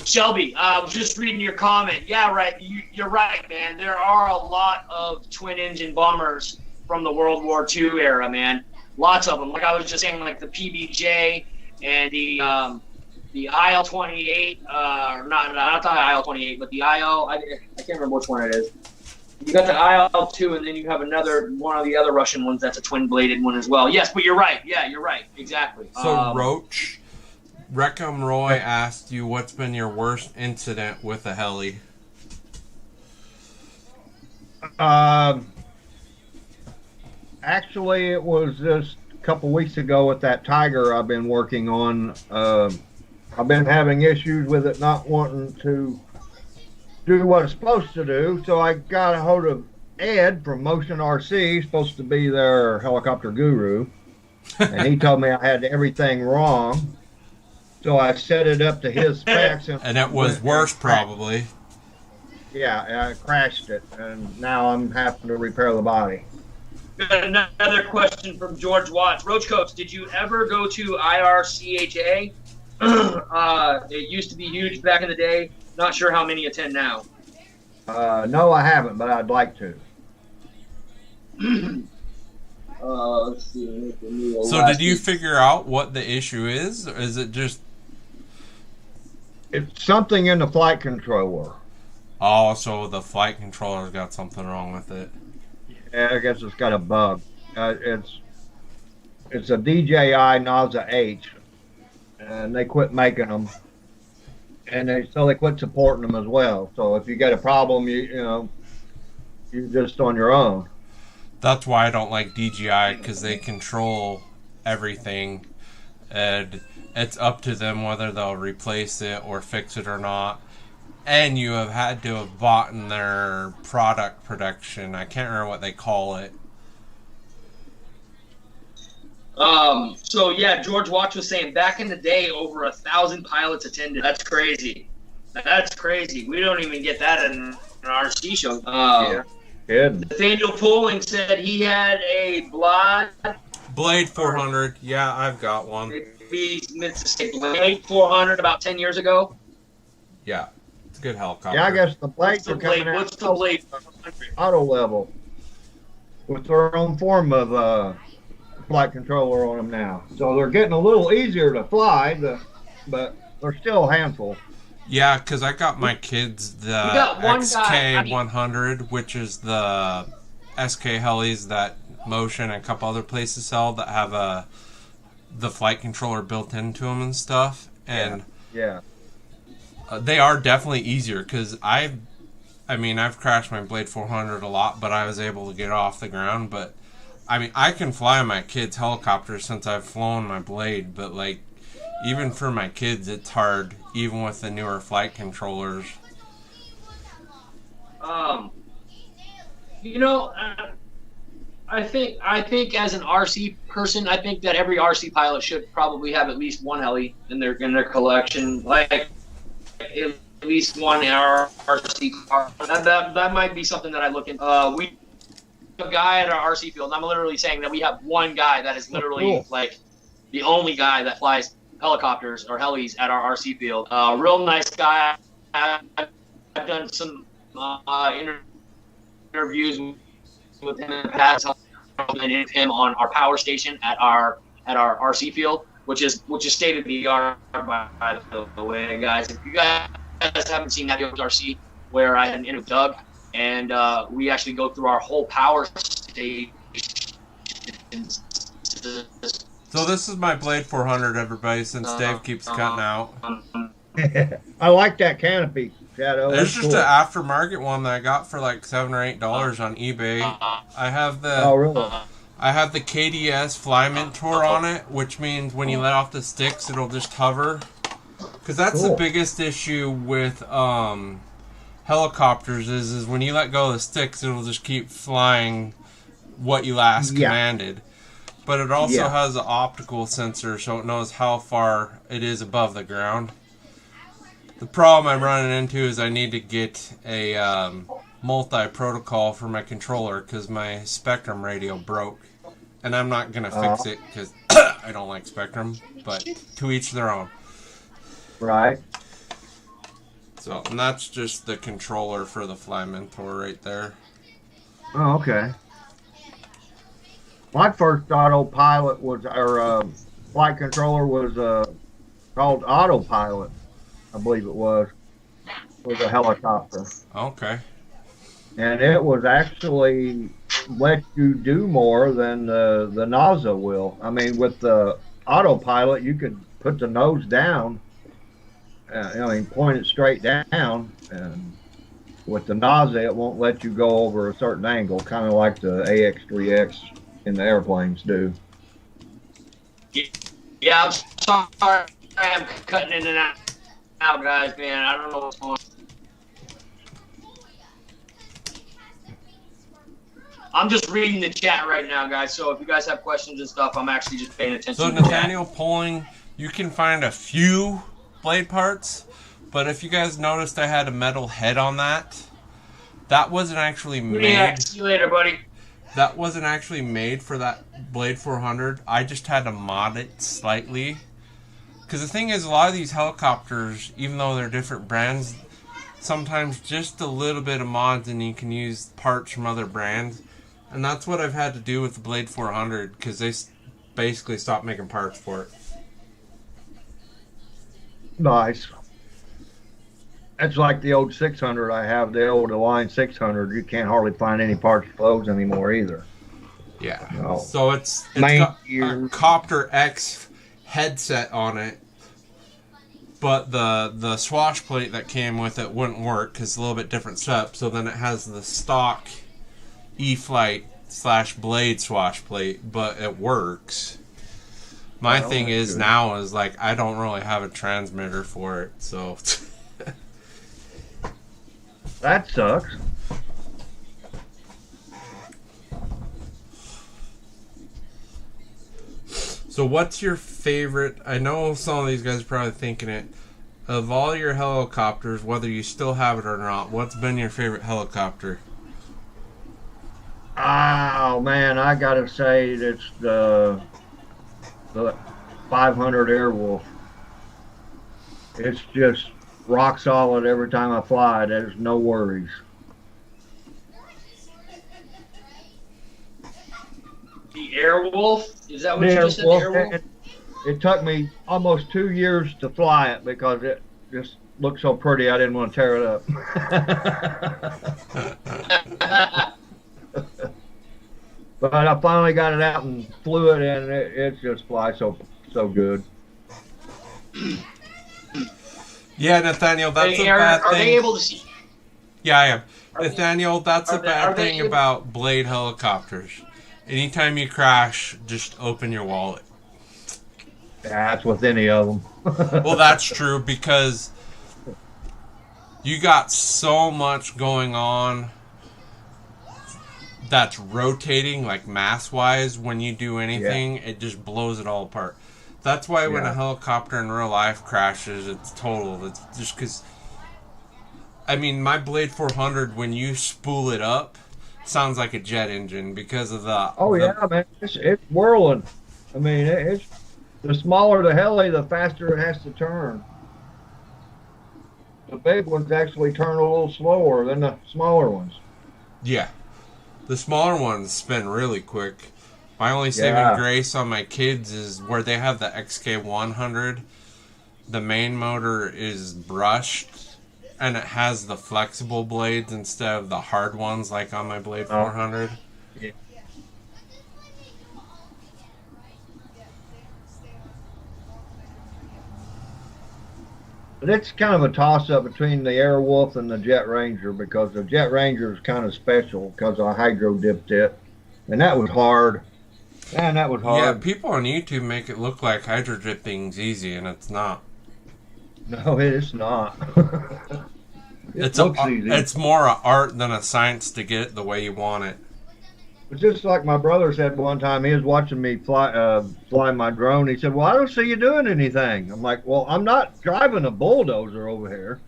Speaker 2: Shelby, I was just reading your comment. Yeah, right. You're right, man. There are a lot of twin-engine bombers from the World War II era, man. Lots of them. Like I was just saying, like the PBJ and the IL-28, not the IL-28, but the IL. I can't remember which one it is. You got the IL-2, and then you have one of the other Russian ones that's a twin-bladed one as well. Yes, but you're right. Yeah, you're right. Exactly.
Speaker 1: So Roach. Reckham Roy asked you what's been your worst incident with a heli.
Speaker 3: Actually, it was just a couple weeks ago with that Tiger I've been working on. I've been having issues with it not wanting to do what it's supposed to do, so I got a hold of Ed from Motion RC, supposed to be their helicopter guru, and he told me I had everything wrong. So I set it up to his specs.
Speaker 1: And it was worse, probably.
Speaker 3: Yeah, I crashed it, and now I'm having to repair the body.
Speaker 2: Got another question from George Watts. Roahccoach, did you ever go to IRCHA? It used to be huge back in the day. Not sure how many attend now.
Speaker 3: No, I haven't, but I'd like to.
Speaker 2: Let's see.
Speaker 1: So did you figure out what the issue is? Or is it just...
Speaker 3: It's something in the flight controller.
Speaker 1: Oh, so the flight controller's got something wrong with it.
Speaker 3: Yeah, I guess it's got a bug. It's a DJI Naza H, and they quit making them, and they quit supporting them as well. So if you get a problem, you're just on your own.
Speaker 1: That's why I don't like DJI, because they control everything, and it's up to them whether they'll replace it or fix it or not. And you have had to have bought in their product production. I can't remember what they call it.
Speaker 2: So yeah, George Watts was saying back in the day, over 1,000 pilots attended. That's crazy. That's crazy. We don't even get that in an RC show.
Speaker 3: Yeah. Good.
Speaker 2: Nathaniel Poling said he had a
Speaker 1: Blade 400. Yeah, I've got one.
Speaker 2: Blade 400 about 10 years ago.
Speaker 1: Yeah, it's a good helicopter.
Speaker 3: Yeah, I guess the blades are coming out.
Speaker 2: What's the Blade?
Speaker 3: Auto level with their own form of flight controller on them now. So they're getting a little easier to fly, but they're still a handful.
Speaker 1: Yeah, because I got my kids the XK100, which is the SK helis that Motion and a couple other places sell that have the flight controller built into them and stuff. And
Speaker 3: yeah.
Speaker 1: They are definitely easier, because I've crashed my Blade 400 a lot, but I was able to get off the ground. But I mean, I can fly my kids' helicopters since I've flown my Blade, but like, even for my kids, it's hard, even with the newer flight controllers.
Speaker 2: I think as an RC person, I think that every RC pilot should probably have at least one heli in their collection, like at least one RC car. That might be something that I look into. We guy at our RC field, and I'm literally saying that we have one guy that is literally
Speaker 3: cool.
Speaker 2: like the only guy that flies helicopters or helis at our RC field. Real nice guy. I've done some interviews with him in the past, and him on our power station at our RC field, which is state of the art, by the way, guys. If you guys haven't seen that RC, where I interviewed Doug, and we actually go through our whole power station.
Speaker 1: So this is my Blade 400, everybody, since Dave keeps cutting out.
Speaker 3: I like that canopy, Shadow.
Speaker 1: There's
Speaker 3: That's
Speaker 1: just
Speaker 3: cool.
Speaker 1: an aftermarket one that I got for like $7 or $8 on eBay. I have the
Speaker 3: Oh, really?
Speaker 1: I have the KDS Fly Mentor on it, which means when you let off the sticks, it'll just hover. Because that's the
Speaker 3: Cool.
Speaker 1: biggest issue with helicopters is when you let go of the sticks, it'll just keep flying what you last
Speaker 3: Yeah.
Speaker 1: commanded. But it also
Speaker 3: Yeah.
Speaker 1: has an optical sensor, so it knows how far it is above the ground. The problem I'm running into is I need to get a multi-protocol for my controller because my Spectrum radio broke. And I'm not going to fix it because I don't like Spectrum, but to each their own.
Speaker 3: Right.
Speaker 1: So, and that's just the controller for the Fly Mentor right there.
Speaker 3: Oh, okay. My first autopilot was, or flight controller was called Autopilot, I believe it was a helicopter.
Speaker 1: Okay.
Speaker 3: And it was actually let you do more than the NASA will. I mean, with the autopilot, you could put the nose down, point it straight down, and with the NASA, it won't let you go over a certain angle, kind of like the AX3X in the airplanes do.
Speaker 2: Yeah, I'm sorry. I'm cutting in and out, guys, man. I don't know what's going on. I'm just reading the chat right now, guys. So if you guys have questions and stuff, I'm actually just paying attention
Speaker 1: So
Speaker 2: to the chat.
Speaker 1: Nathaniel Poling, you can find a few blade parts, but if you guys noticed I had a metal head on that, that wasn't actually
Speaker 2: Yeah,
Speaker 1: made.
Speaker 2: see you later, buddy.
Speaker 1: That wasn't actually made for that Blade 400. I just had to mod it slightly. Because the thing is, a lot of these helicopters, even though they're different brands, sometimes just a little bit of mods and you can use parts from other brands. And that's what I've had to do with the Blade 400, because they basically stopped making parts for it.
Speaker 3: Nice. That's like the old 600 I have, the old Align 600. You can't hardly find any parts for those anymore either.
Speaker 1: Yeah.
Speaker 3: No.
Speaker 1: So it's
Speaker 3: Main
Speaker 1: got a
Speaker 3: gear.
Speaker 1: Copter X headset on it, but the swash plate that came with it wouldn't work because it's a little bit different setup. So then it has the stock E-Flight / Blade swash plate, but it works. My thing
Speaker 3: that's
Speaker 1: is
Speaker 3: good.
Speaker 1: now is like I don't really have a transmitter for it, so
Speaker 3: That sucks.
Speaker 1: So what's your favorite? I know some of these guys are probably thinking it. Of all your helicopters, whether you still have it or not, what's been your favorite helicopter?
Speaker 3: Oh man, I gotta say it's the 500 Airwolf. It's just rock solid every time I fly. There's no worries.
Speaker 2: The Airwolf? Is that what you just said? The Airwolf?
Speaker 3: It took me almost 2 years to fly it because it just looked so pretty. I didn't want to tear it up. But I finally got it out and flew it, and it just flies so good.
Speaker 1: Yeah, Nathaniel, that's a bad
Speaker 2: Are
Speaker 1: thing.
Speaker 2: they able to see?
Speaker 1: Yeah, I am.
Speaker 2: Are they-
Speaker 1: Nathaniel, that's a
Speaker 2: are they-
Speaker 1: bad
Speaker 2: are they
Speaker 1: thing
Speaker 2: able-
Speaker 1: about Blade helicopters. Anytime you crash, just open your wallet.
Speaker 3: That's with any of them.
Speaker 1: Well, that's true because you got so much going on that's rotating, like mass-wise. When you do anything, it just blows it all apart. That's why when a helicopter in real life crashes, it's total. It's just because... I mean, my Blade 400, when you spool it up, sounds like a jet engine because of the.
Speaker 3: Oh
Speaker 1: the,
Speaker 3: yeah, man, it's whirling. I mean, it's the smaller the heli, the faster it has to turn. The big ones actually turn a little slower than the smaller ones.
Speaker 1: Yeah, the smaller ones spin really quick. My only saving
Speaker 3: Yeah.
Speaker 1: grace on my kids is where they have the XK100. The main motor is brushed, and it has the flexible blades instead of the hard ones like on my Blade 400.
Speaker 3: Yeah. But it's kind of a toss-up between the Airwolf and the Jet Ranger because the Jet Ranger is kind of special because I hydro dipped it, and that was hard. Man, that was
Speaker 1: Yeah,
Speaker 3: hard.
Speaker 1: people on YouTube make it look like hydro dripping's easy, and it's not.
Speaker 3: No, it's not.
Speaker 1: It's
Speaker 3: looks easy.
Speaker 1: it's more an art than a science to get it the way you want it.
Speaker 3: It's just like my brother said one time. He was watching me fly my drone. He said, "Well, I don't see you doing anything." I'm like, "Well, I'm not driving a bulldozer over here."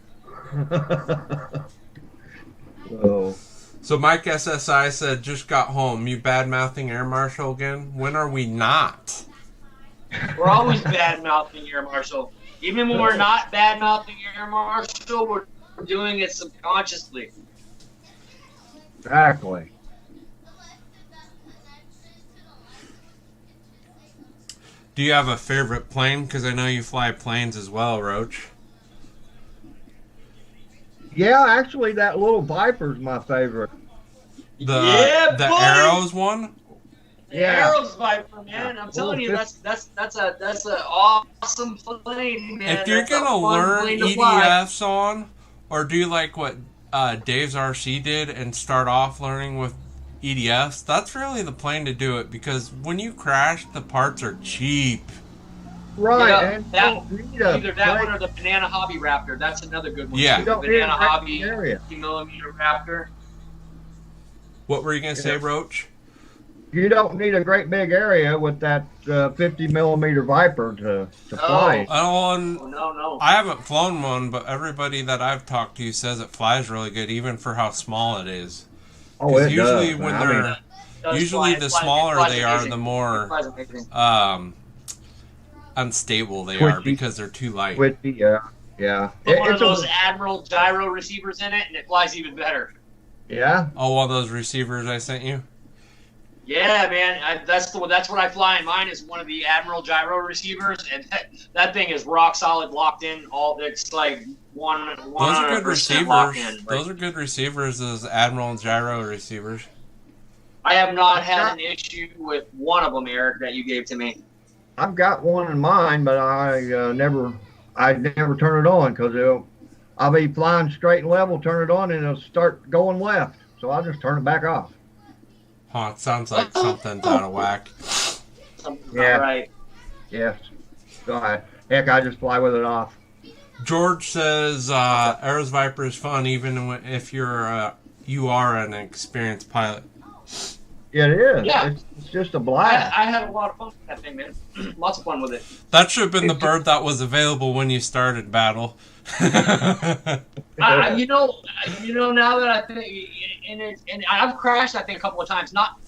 Speaker 1: So Mike SSI said, "Just got home. You bad mouthing Air Marshal again? When are we not?"
Speaker 2: We're always bad mouthing Air Marshal. Even when we're not bad mouthing Air Marshal, we're doing it subconsciously.
Speaker 3: Exactly.
Speaker 1: Do you have a favorite plane? Because I know you fly planes as well, Roach.
Speaker 3: Yeah, actually, that little Viper's my favorite.
Speaker 1: The
Speaker 2: Yeah,
Speaker 1: the
Speaker 2: buddy!
Speaker 1: Arrows one.
Speaker 3: Yeah.
Speaker 2: Arrows Viper, man. I'm telling you, that's an awesome plane, man.
Speaker 1: If you're
Speaker 2: That's a
Speaker 1: gonna
Speaker 2: fun
Speaker 1: learn
Speaker 2: plane to fly.
Speaker 1: EDFs on, or do like what Dave's RC did and start off learning with EDFs, that's really the plane to do it because when you crash, the parts are cheap.
Speaker 3: Right.
Speaker 2: Yeah,
Speaker 3: and you
Speaker 2: that-
Speaker 3: don't need a
Speaker 2: Either that
Speaker 3: great-
Speaker 2: one or the Banana Hobby Raptor. That's another good one.
Speaker 1: Yeah.
Speaker 2: too.
Speaker 3: You don't
Speaker 2: The
Speaker 3: need a
Speaker 2: Banana
Speaker 3: great
Speaker 2: Hobby
Speaker 3: area.
Speaker 2: 50mm Raptor.
Speaker 1: What were you gonna say,
Speaker 3: Yeah.
Speaker 1: Roach?
Speaker 3: You don't need a great big area with that 50mm Viper to fly.
Speaker 1: Oh, and
Speaker 2: Oh, no.
Speaker 1: I haven't flown one, but everybody that I've talked to says it flies really good, even for how small it is.
Speaker 3: Oh, it
Speaker 1: usually
Speaker 3: does.
Speaker 1: when
Speaker 3: man. I
Speaker 1: they're
Speaker 3: mean,
Speaker 2: Does
Speaker 1: usually
Speaker 2: fly-
Speaker 1: the
Speaker 2: it flies-
Speaker 1: smaller
Speaker 2: it flies
Speaker 1: they are,
Speaker 2: amazing.
Speaker 1: the
Speaker 2: It
Speaker 1: more
Speaker 2: flies amazing.
Speaker 1: unstable they are
Speaker 3: Twitchy.
Speaker 1: because they're too light.
Speaker 3: Twitchy, yeah.
Speaker 2: Put one of
Speaker 3: It's a-
Speaker 2: those Admiral gyro receivers in it, and it flies even better.
Speaker 3: yeah.
Speaker 1: Oh, all those receivers I sent you.
Speaker 2: Yeah, man, that's what I fly in mine is one of the Admiral gyro receivers, and that thing is rock solid, locked in. It's like one.
Speaker 1: Those are good
Speaker 2: 100% locked
Speaker 1: receivers.
Speaker 2: in.
Speaker 1: Those are good receivers. Those Admiral gyro receivers.
Speaker 2: I have not had an issue with one of them, Eric, that you gave to me.
Speaker 3: I've got one in mine, but I never turn it on because I'll be flying straight and level, turn it on, and it'll start going left. So I'll just turn it back off.
Speaker 1: Huh, it sounds like something's out of whack.
Speaker 2: Something's
Speaker 3: Yeah.
Speaker 2: not right.
Speaker 3: Yes. So heck, I just fly with it off.
Speaker 1: George says Aeros Viper is fun even if you are an experienced pilot.
Speaker 3: Yeah, it is.
Speaker 2: Yeah.
Speaker 3: It's just a blast.
Speaker 2: I had a lot of fun with that thing, man. Lots of fun with it.
Speaker 1: That should have been the bird that was available when you started battle.
Speaker 2: You know, now that I think, and I've crashed that thing a couple of times. Not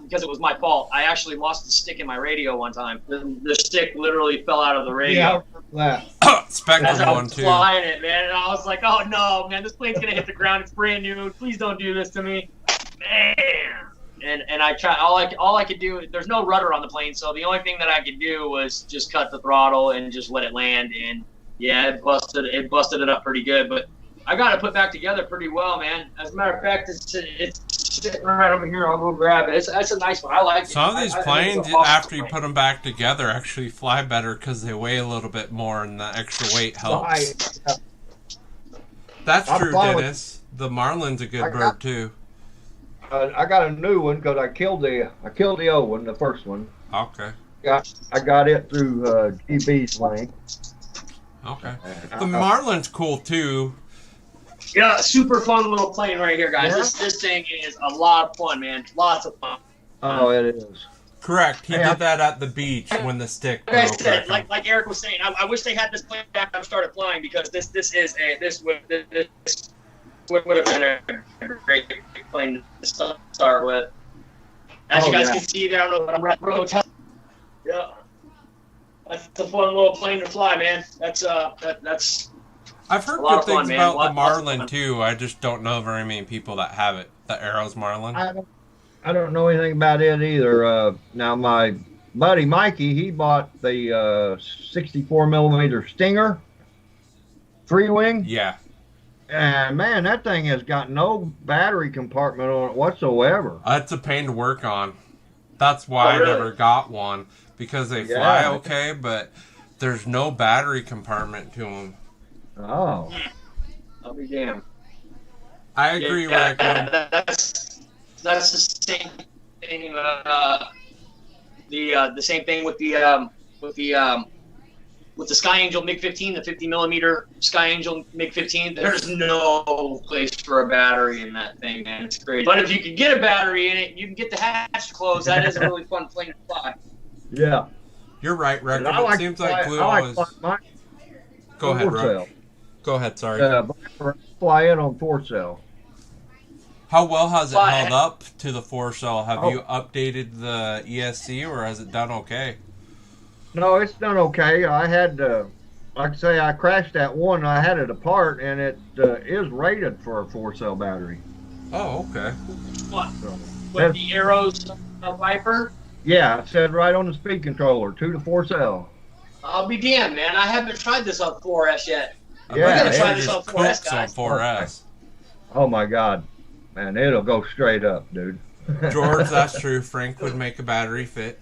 Speaker 2: because it was my fault. I actually lost the stick in my radio one time. The stick literally fell out of the radio.
Speaker 3: Yeah, that.
Speaker 1: Spectre
Speaker 2: As I
Speaker 1: one
Speaker 2: was
Speaker 1: too.
Speaker 2: flying it, man, and I was like, "Oh no, man, this plane's gonna hit the ground. It's brand new. Please don't do this to me, man." And I try. All I could do. There's no rudder on the plane, so the only thing that I could do was just cut the throttle and just let it land. And yeah, it busted it up pretty good. But I got it put back together pretty well, man. As a matter of fact, it's sitting right over here. I'll go grab it. That's a nice one. I like it.
Speaker 1: Some of these
Speaker 2: I think
Speaker 1: planes,
Speaker 2: it's an awesome
Speaker 1: after you
Speaker 2: plane.
Speaker 1: put them back together, actually fly better because they weigh a little bit more and the extra weight helps.
Speaker 3: Right.
Speaker 1: That's
Speaker 3: I'm
Speaker 1: true,
Speaker 3: fine with-
Speaker 1: Dennis. The Marlin's a good
Speaker 3: I
Speaker 1: bird
Speaker 3: got-
Speaker 1: too.
Speaker 3: I got a new one because I killed the old one, the first one.
Speaker 1: Okay.
Speaker 3: I got it through GB's link.
Speaker 1: Okay. The Marlin's cool too.
Speaker 2: Yeah, super fun little plane right here, guys.
Speaker 3: Yeah.
Speaker 2: This thing is a lot of fun, man. Lots of fun.
Speaker 3: Oh, it is.
Speaker 1: Correct. He
Speaker 3: Hey, I-
Speaker 1: did that at the beach when the stick
Speaker 2: Like I
Speaker 1: broke.
Speaker 2: said, like Eric was saying, I wish they had this plane back when I started flying because this would have been a great plane to start with. As you guys can see there, I don't know, I'm at Roahccoach Heli. Yeah. That's a fun little plane to fly, man. That's
Speaker 1: I've heard
Speaker 2: a lot
Speaker 1: good
Speaker 2: of fun,
Speaker 1: things
Speaker 2: man.
Speaker 1: about the
Speaker 2: Lots of
Speaker 1: Marlin
Speaker 2: fun.
Speaker 1: too. I just don't know very many people that have it. The Arrows Marlin.
Speaker 3: I don't know anything about it either. Now my buddy Mikey, he bought the 64 millimeter Stinger, three wing.
Speaker 1: Yeah.
Speaker 3: And man, that thing has got no battery compartment on it whatsoever.
Speaker 1: It's a pain to work on. That's why
Speaker 2: Oh, really?
Speaker 1: I never got one, because they fly okay, but there's no battery compartment to them.
Speaker 3: Oh.
Speaker 2: I'll be damned.
Speaker 1: I agree,
Speaker 2: Yeah,
Speaker 1: Rick.
Speaker 2: that's the same thing. The same thing with the Sky Angel MiG-15, the 50 millimeter Sky Angel MiG-15. There's no place for a battery in that thing, man. It's great. But if you can get a battery in it, you can get the hatch closed. That is a really fun plane to fly.
Speaker 3: Yeah.
Speaker 1: You're right, Rick.
Speaker 3: I like
Speaker 1: It seems
Speaker 3: to fly-
Speaker 1: like Glue
Speaker 3: I like
Speaker 1: always...
Speaker 3: to fly mine
Speaker 1: Go ahead,
Speaker 3: on
Speaker 1: Rick.
Speaker 3: four
Speaker 1: Go ahead, sorry.
Speaker 3: cell. Fly it on four cell.
Speaker 1: How well has it
Speaker 2: Fly-
Speaker 1: held up to the 4-cell? Have
Speaker 3: Oh.
Speaker 1: you updated the ESC, or has it done okay?
Speaker 3: No, it's done okay. I had, like I say, I crashed that one. I had it apart, and it is rated for a four cell battery.
Speaker 1: Oh, okay.
Speaker 2: What?
Speaker 3: So,
Speaker 2: With the Arrows Viper?
Speaker 3: yeah, it said right on the speed controller, 2 to 4 cell.
Speaker 2: I'll be damned, man. I haven't tried this on 4S yet.
Speaker 1: I
Speaker 3: Yeah,
Speaker 1: bet
Speaker 2: gonna
Speaker 1: you
Speaker 2: try
Speaker 1: just
Speaker 2: this on 4S,
Speaker 1: cooks on
Speaker 2: guys.
Speaker 1: 4S.
Speaker 3: Oh my God, man, it'll go straight up, dude.
Speaker 1: George, that's true. Frank would make a battery fit.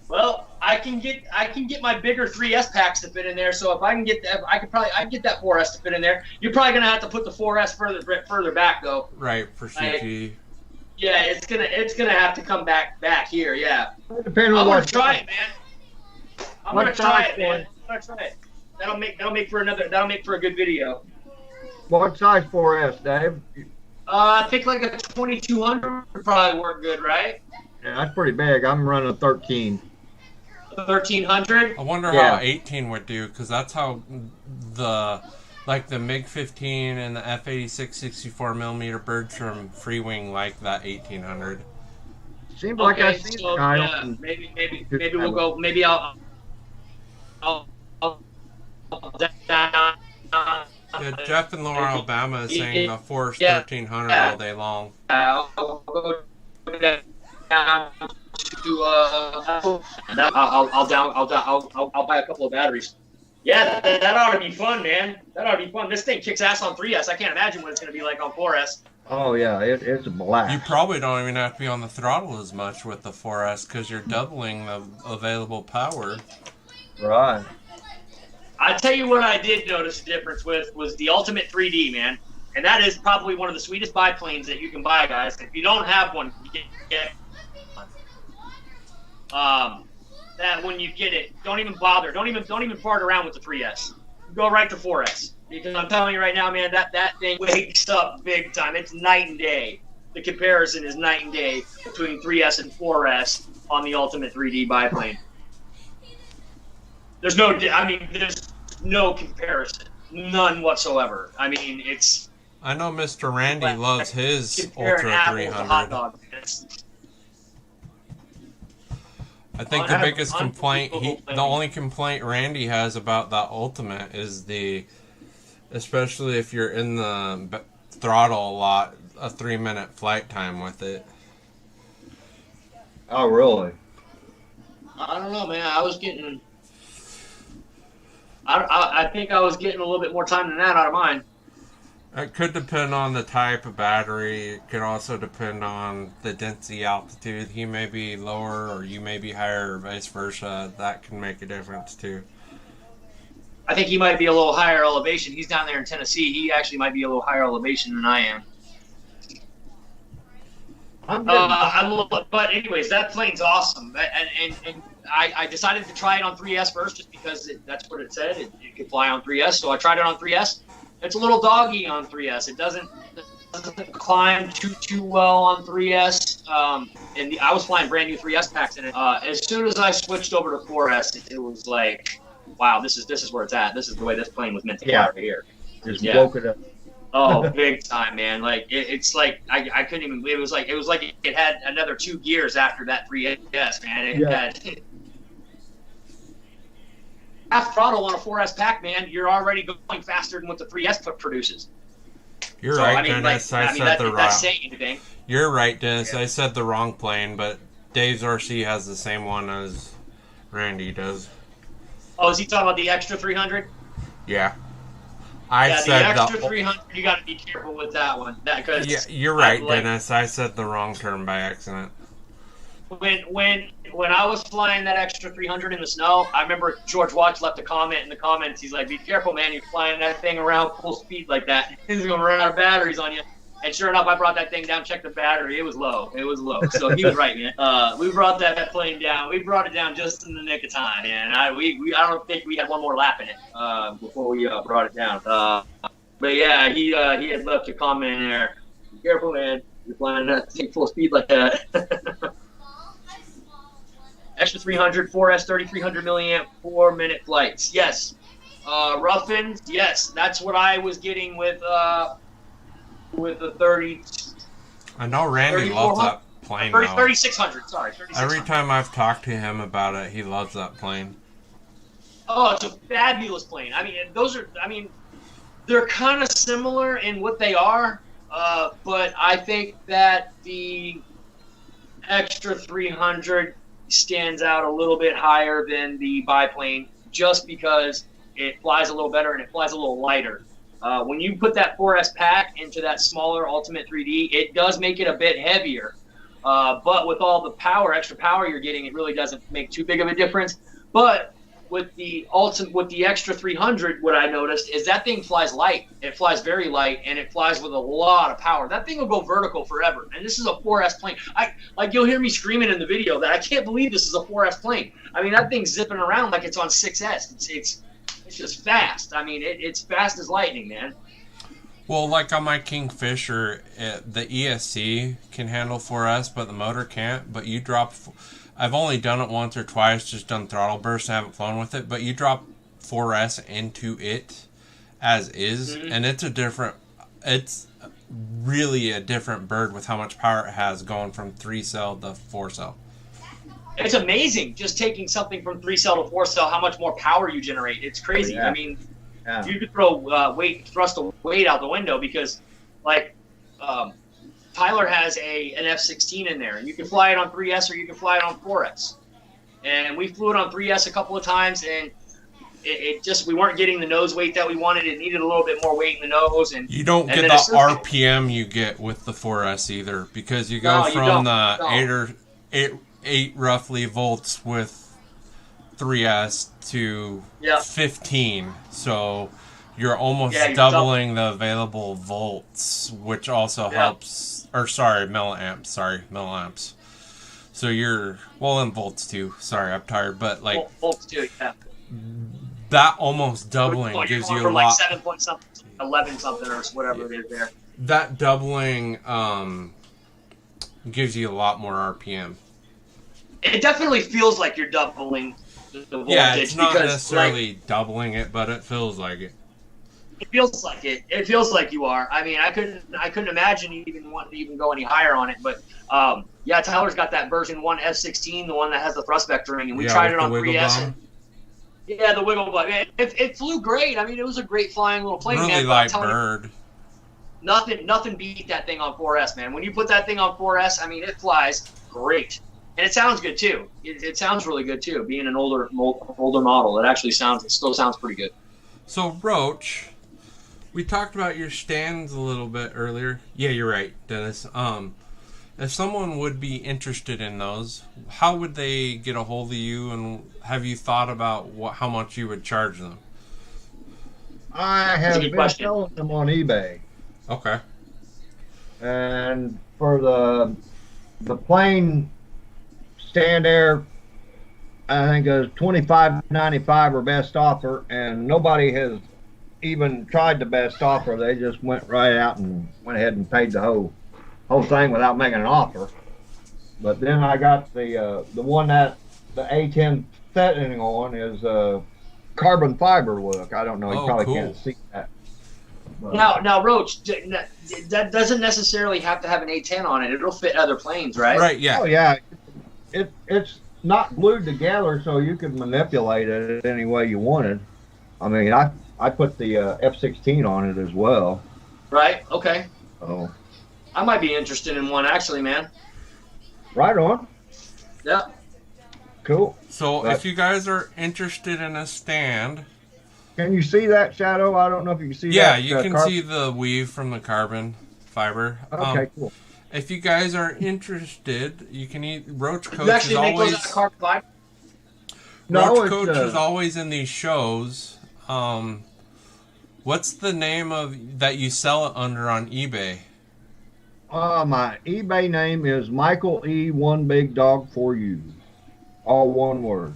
Speaker 2: Well, I can get my bigger 3S packs to fit in there. So if I can get that, I can get that 4S to fit in there. You're probably gonna have to put the 4S further back though.
Speaker 1: Right, for CG.
Speaker 2: Yeah, it's gonna have to come back here. Yeah,
Speaker 3: Depending
Speaker 2: I'm
Speaker 3: on
Speaker 2: gonna
Speaker 3: what
Speaker 2: try it, man. I'm
Speaker 3: What
Speaker 2: gonna try
Speaker 3: size
Speaker 2: it, man. I'm gonna try it. That'll make for a good video.
Speaker 3: What size 4S, Dave?
Speaker 2: I think like a 2200 would probably work good, right?
Speaker 3: Yeah, that's pretty big. I'm running a 13.
Speaker 2: 1300.
Speaker 1: I wonder
Speaker 3: Yeah.
Speaker 1: how 18 would do, because that's how the MiG-15 and the F-86 64 millimeter birds from Free Wing like that 1800.
Speaker 3: Seems like I
Speaker 2: Okay,
Speaker 3: see
Speaker 2: so
Speaker 3: the guy
Speaker 2: yeah,
Speaker 3: on.
Speaker 2: maybe we'll go. Maybe I'll down.
Speaker 1: Yeah, Jeff in Lower Alabama is saying the Force
Speaker 2: Yeah.
Speaker 1: 1300
Speaker 2: Yeah.
Speaker 1: all day long.
Speaker 2: I'll go down to I'll buy a couple of batteries. Yeah, that ought to be fun, man. That ought to be fun. This thing kicks ass on 3S. I can't imagine what it's going to be like on 4S.
Speaker 3: Oh yeah, it's a blast.
Speaker 1: You probably don't even have to be on the throttle as much with the 4S, because you're doubling the available power.
Speaker 3: Right.
Speaker 2: I tell you what I did notice a difference with was the Ultimate 3D, man. And that is probably one of the sweetest biplanes that you can buy, guys. If you don't have one, get that when you get it, don't even bother. Don't even fart around with the 3S. Go right to 4S. Because I'm telling you right now, man, that thing wakes up big time. It's night and day. The comparison is night and day between 3S and 4S on the Ultimate 3D biplane. There's no comparison. None whatsoever. I mean, it's...
Speaker 1: I know Mr. Randy loves his
Speaker 2: comparing
Speaker 1: Ultra
Speaker 2: apples to hot
Speaker 1: 300.
Speaker 2: dogs. It's-
Speaker 1: I think the biggest complaint, the only complaint Randy has about that Ultimate is especially if you're in the throttle a lot, a 3-minute flight time with it.
Speaker 3: Oh really?
Speaker 2: I don't know, man. I think I was getting a little bit more time than that out of mine.
Speaker 1: It could depend on the type of battery. It could also depend on the density altitude. He may be lower or you may be higher or vice versa. That can make a difference too.
Speaker 2: I think he might be a little higher elevation. He's down there in Tennessee. He actually might be a little higher elevation than I am. But anyways, that plane's awesome. And I decided to try it on 3S first just because that's what it said. It could fly on 3S. So I tried it on 3S. It's a little doggy on 3S. It doesn't climb too well on 3S. And I was flying brand new 3S packs in it. As soon as I switched over to 4S, it was like, wow, this is where it's at. This is the way this plane was meant to fly right here.
Speaker 3: Just
Speaker 2: Yeah.
Speaker 3: woke it up.
Speaker 2: Oh, big time, man! Like it's like I couldn't even. It was like it had another 2 gears after that 3S, man. It had half throttle on a 4S pack, man. You're already going faster than what the 3S produces.
Speaker 1: You're right, Dennis.
Speaker 2: That's saying anything.
Speaker 1: You're right, Dennis.
Speaker 2: Yeah.
Speaker 1: I said the wrong plane, but Dave's RC has the same one as Randy does.
Speaker 2: Oh, is he talking about the extra 300?
Speaker 1: Yeah.
Speaker 2: The extra 300. You got to be careful with that one.
Speaker 1: Yeah, you're right, Dennis. I said the wrong term by accident.
Speaker 2: When I was flying that extra 300 in the snow, I remember George Watts left a comment in the comments. He's like, "Be careful, man! You're flying that thing around full speed like that. He's gonna run out of batteries on you." And sure enough, I brought that thing down, checked the battery. It was low. So he was right, man. We brought that plane down. We brought it down just in the nick of time, man. I don't think we had one more lap in it before we brought it down. But yeah, he had left a comment in there. Be careful, man! You're flying that thing full speed like that. Extra 300, 4S, 3300 milliamp, 4-minute flights. Yes. Rough-ins, yes. That's what I was getting with the 30.
Speaker 1: I know Randy loves that plane.
Speaker 2: 3600, sorry. 3600.
Speaker 1: Every time I've talked to him about it, he loves that plane.
Speaker 2: Oh, it's a fabulous plane. I mean, they're kind of similar in what they are, but I think that the extra 300 stands out a little bit higher than the biplane just because it flies a little better and it flies a little lighter. When you put that 4S pack into that smaller Ultimate 3D, it does make it a bit heavier. But with all the extra power you're getting, it really doesn't make too big of a difference. But with the extra 300, what I noticed is that thing flies light. It flies very light, and it flies with a lot of power. That thing will go vertical forever. And this is a 4S plane. You'll hear me screaming in the video that I can't believe this is a 4S plane. I mean, that thing's zipping around like it's on 6S. It's just fast. I mean, it's fast as lightning, man.
Speaker 1: Well, like on my Kingfisher, the ESC can handle 4S, but the motor can't. But you drop... I've only done it once or twice, just done throttle bursts, and haven't flown with it. But you drop 4S into it as is, and it's really a different bird with how much power it has going from 3-cell to 4-cell.
Speaker 2: It's amazing just taking something from 3-cell to 4-cell, how much more power you generate. It's crazy.
Speaker 3: Yeah.
Speaker 2: I mean, you could throw thrust of weight out the window because, like, Tyler has an F-16 in there, and you can fly it on 3S or you can fly it on 4S. And we flew it on 3S a couple of times, and we weren't getting the nose weight that we wanted. It needed a little bit more weight in the nose. And
Speaker 1: you don't get the RPM you get with the 4S either, because you go from the 8 roughly volts with 3S to 15. So you're almost doubling the available volts, which also helps. Or milliamps. So you're in volts too. Sorry, I'm tired, but like
Speaker 2: volts too. Yeah.
Speaker 1: That almost doubling gives you a lot.
Speaker 2: Like 7 point something, 11 something, or whatever it is there.
Speaker 1: That doubling gives you a lot more RPM.
Speaker 2: It definitely feels like you're doubling the voltage.
Speaker 1: Yeah, it's not necessarily doubling it, but it feels like it.
Speaker 2: It feels like it. It feels like you are. I mean, I couldn't imagine you even wanting to even go any higher on it. But Tyler's got that version 1 F-16, the one that has the thrust vectoring, and we tried it on 3S. The wiggle button. It flew great. I mean, it was a great flying little plane.
Speaker 1: Really light bird.
Speaker 2: Nothing beat that thing on 4S, man. When you put that thing on 4S, I mean, it flies great, and it sounds good too. It sounds really good too. Being an older model, it still sounds pretty good.
Speaker 1: So Roach. We talked about your stands a little bit earlier. Yeah, you're right, Dennis. If someone would be interested in those, how would they get a hold of you, and have you thought about how much you would charge them?
Speaker 3: I have been selling them on eBay.
Speaker 1: Okay.
Speaker 3: And for the plain stand air, I think it was $25.95 or best offer, and nobody has even tried the best offer. They just went right out and went ahead and paid the whole thing without making an offer. But then I got the one that the A10 setting on is carbon fiber look. I don't know, you probably can't see that.
Speaker 2: Now, Roach, that doesn't necessarily have to have an A10 on it. It'll fit other planes, right?
Speaker 1: Right, yeah.
Speaker 3: Oh yeah, it's not glued together, so you can manipulate it any way you wanted. I mean, I put the F-16 on it as well.
Speaker 2: Right. Okay.
Speaker 3: Oh,
Speaker 2: I might be interested in one, actually, man.
Speaker 3: right on.
Speaker 2: Yeah.
Speaker 3: Cool.
Speaker 1: So if you guys are interested in a stand,
Speaker 3: Can you see that, Shadow? I don't know if you can see
Speaker 1: yeah,
Speaker 3: that.
Speaker 1: you can see the weave from the carbon fiber.
Speaker 3: Okay, cool.
Speaker 1: If you guys are interested, you can eat Roahccoach
Speaker 2: You
Speaker 1: is
Speaker 2: actually make those
Speaker 1: always
Speaker 2: out of carbon fiber?
Speaker 3: No, it's,
Speaker 1: Roahccoach is always in these shows. What's the name of that you sell it under on eBay?
Speaker 3: My eBay name is Michael E. One Big Dog for You. All one word.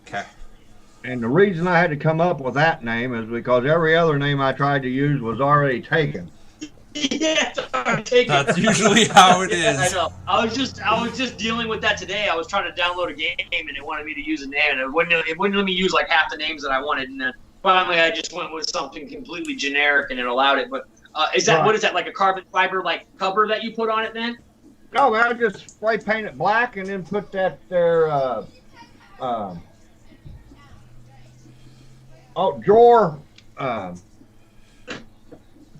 Speaker 1: Okay.
Speaker 3: And the reason I had to come up with that name is because every other name I tried to use was already taken.
Speaker 2: Yeah, I'm taking
Speaker 1: That's usually how it
Speaker 2: Yeah, I
Speaker 1: is.
Speaker 2: know. I was just dealing with that today. I was trying to download a game and it wanted me to use a name, and it wouldn't let me use like half the names that I wanted. And then finally, I just went with something completely generic, and it allowed it. But is that what is that, like a carbon fiber like cover that you put on it then?
Speaker 3: No, man, I just spray paint it black and then put that there drawer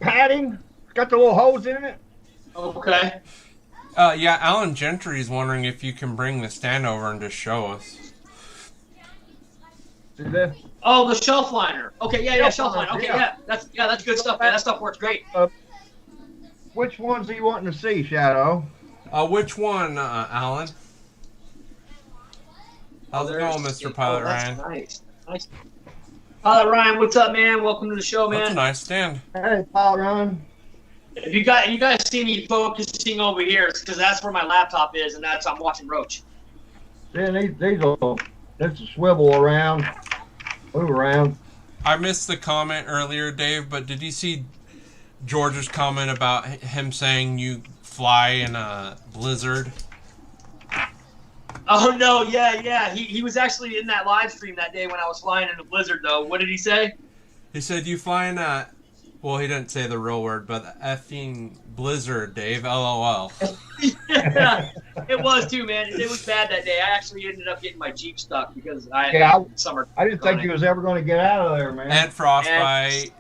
Speaker 3: padding. It's got the little holes in it.
Speaker 2: Okay.
Speaker 1: Yeah, Alan Gentry's wondering if you can bring the stand over and just show us.
Speaker 3: See this?
Speaker 2: Oh, the shelf liner. Okay, yeah, shelf liner. Okay,
Speaker 3: Yeah.
Speaker 2: yeah, that's good stuff, man. That stuff works great.
Speaker 3: Which ones are you wanting to see, Shadow?
Speaker 1: Which one, Alan? How's it going, Mr. Pilot Ryan?
Speaker 2: Nice. Pilot Ryan, what's up, man? Welcome to the show, man.
Speaker 1: That's a nice stand.
Speaker 3: Hey, Paul Ryan.
Speaker 2: If you guys see me focusing over here, it's because that's where my laptop is, and I'm watching Roach.
Speaker 3: See, these will swivel around, move around.
Speaker 1: I missed the comment earlier, Dave, but did you see George's comment about him saying you fly in a blizzard?
Speaker 2: Oh no, yeah. He was actually in that live stream that day when I was flying in the blizzard, though. What did he say?
Speaker 1: He said you fly in a, well, he didn't say the real word, but effing blizzard, Dave. LOL.
Speaker 2: Yeah, it was too, man. It was bad that day. I actually ended up getting my Jeep stuck because I
Speaker 3: didn't think you was ever going to get out of there, man.
Speaker 1: And frostbite.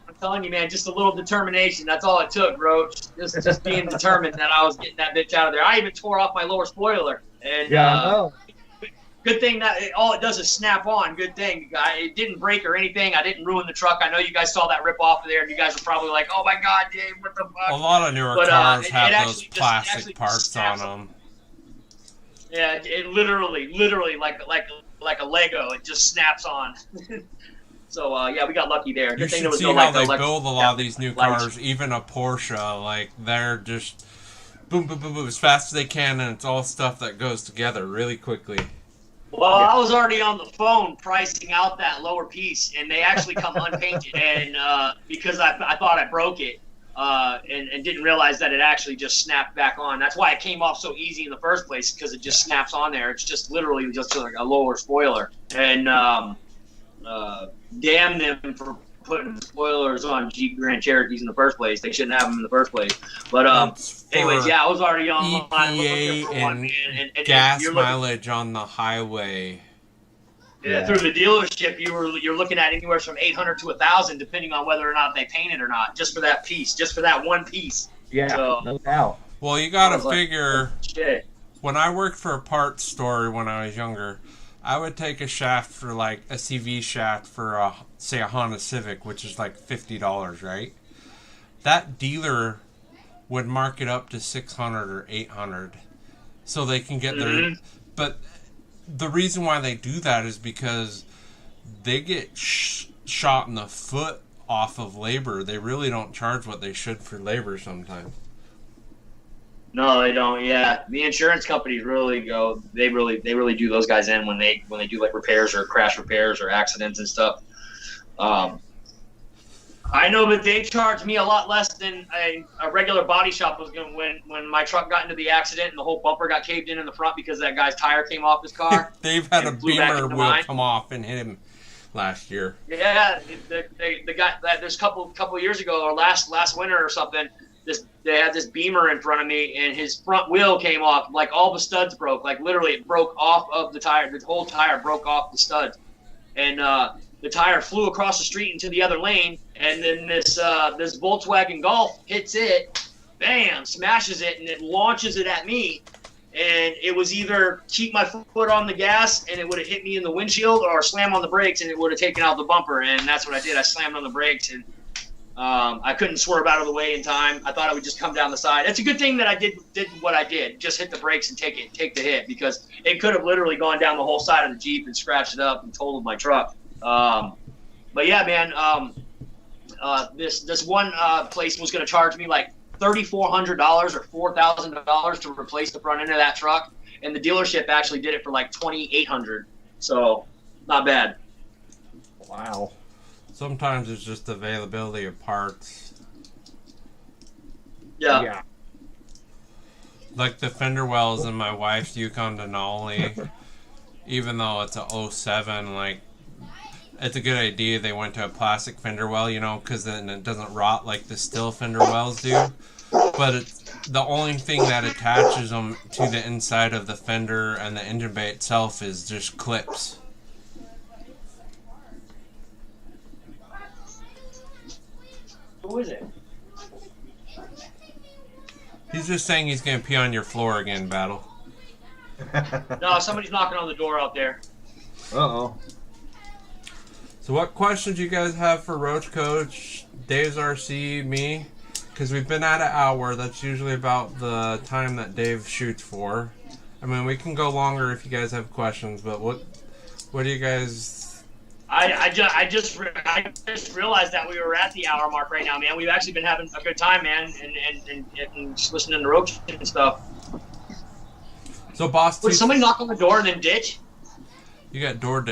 Speaker 2: I'm telling you, man, just a little determination. That's all it took, Roach. Just being determined that I was getting that bitch out of there. I even tore off my lower spoiler. And
Speaker 3: yeah, I know.
Speaker 2: Good thing that all it does is snap on. Good thing. It didn't break or anything. I didn't ruin the truck. I know you guys saw that rip off of there, and you guys are probably like, "Oh my God, Dave, what the fuck?"
Speaker 1: A lot of newer cars have those
Speaker 2: it
Speaker 1: plastic parts on
Speaker 2: snaps
Speaker 1: them.
Speaker 2: Yeah, it literally like a Lego. It just snaps on. So yeah, we got lucky there.
Speaker 1: You
Speaker 2: Good thing
Speaker 1: should
Speaker 2: there was
Speaker 1: see
Speaker 2: no,
Speaker 1: how
Speaker 2: like,
Speaker 1: they build a lot of these new
Speaker 2: lights.
Speaker 1: cars, even a Porsche. Like, they're just boom, boom, boom, boom, as fast as they can, and it's all stuff that goes together really quickly.
Speaker 2: Well, I was already on the phone pricing out that lower piece, and they actually come unpainted. And because I thought I broke it, and didn't realize that it actually just snapped back on. That's why it came off so easy in the first place, because it just snaps on there. It's just literally just like a lower spoiler. And damn them for putting spoilers on Jeep Grand Cherokees in the first place. They shouldn't have them in the first place. But anyways, yeah, I was already on
Speaker 1: EPA and gas mileage on the highway.
Speaker 2: Yeah, through the dealership, you're looking at anywhere from 800 to 1,000, depending on whether or not they paint it or not, just for that piece, just for that one piece.
Speaker 3: Yeah,
Speaker 2: so,
Speaker 3: no doubt.
Speaker 1: Well, you got to figure.
Speaker 2: Shit.
Speaker 1: When I worked for a parts store when I was younger, I would take a shaft for like a CV shaft for say a Honda Civic, which is like $50, right? That dealer would mark it up to 600 or 800, so they can get their. But the reason why they do that is because they get shot in the foot off of labor. They really don't charge what they should for labor sometimes.
Speaker 2: No, they don't. Yeah, the insurance companies really go. They really do those guys in when they do like repairs or crash repairs or accidents and stuff. I know that they charged me a lot less than a regular body shop was going when my truck got into the accident and the whole bumper got caved in the front because that guy's tire came off his car.
Speaker 1: They've had a Beamer wheel come off and hit him last year.
Speaker 2: Yeah, the guy that there's a couple years ago or last winter or something. They had this Beamer in front of me, and his front wheel came off. Like all the studs broke. Like literally, it broke off of the tire. The whole tire broke off the studs, and the tire flew across the street into the other lane. And then this Volkswagen Golf hits it, bam, smashes it, and it launches it at me. And it was either keep my foot on the gas and it would have hit me in the windshield, or slam on the brakes and it would have taken out the bumper. And that's what I did. I slammed on the brakes, and I couldn't swerve out of the way in time. I thought it would just come down the side. It's a good thing that I did what I did. Just hit the brakes and take the hit, because it could have literally gone down the whole side of the Jeep and scratched it up and totaled my truck. But yeah, man, this one place was going to charge me like $3,400 or $4,000 to replace the front end of that truck, and the dealership actually did it for like $2,800. So not bad.
Speaker 3: Wow.
Speaker 1: Sometimes it's just availability of parts.
Speaker 2: Yeah.
Speaker 1: Like the fender wells in my wife's Yukon Denali, even though it's a 07, like, it's a good idea they went to a plastic fender well, you know, because then it doesn't rot like the steel fender wells do. But it's the only thing that attaches them to the inside of the fender and the engine bay itself is just clips.
Speaker 2: Who is it?
Speaker 1: He's just saying he's going to pee on your floor again, Battle.
Speaker 2: No, somebody's knocking on the door out there.
Speaker 3: Uh-oh.
Speaker 1: So what questions you guys have for Roach Coach, Dave's RC, me? Because we've been at an hour. That's usually about the time that Dave shoots for. I mean, we can go longer if you guys have questions, but what do you guys...
Speaker 2: I just realized that we were at the hour mark right now, man. We've actually been having a good time, man, and just listening to Roach and stuff.
Speaker 1: So, boss,
Speaker 2: Would somebody knock on the door and then ditch?
Speaker 1: You got door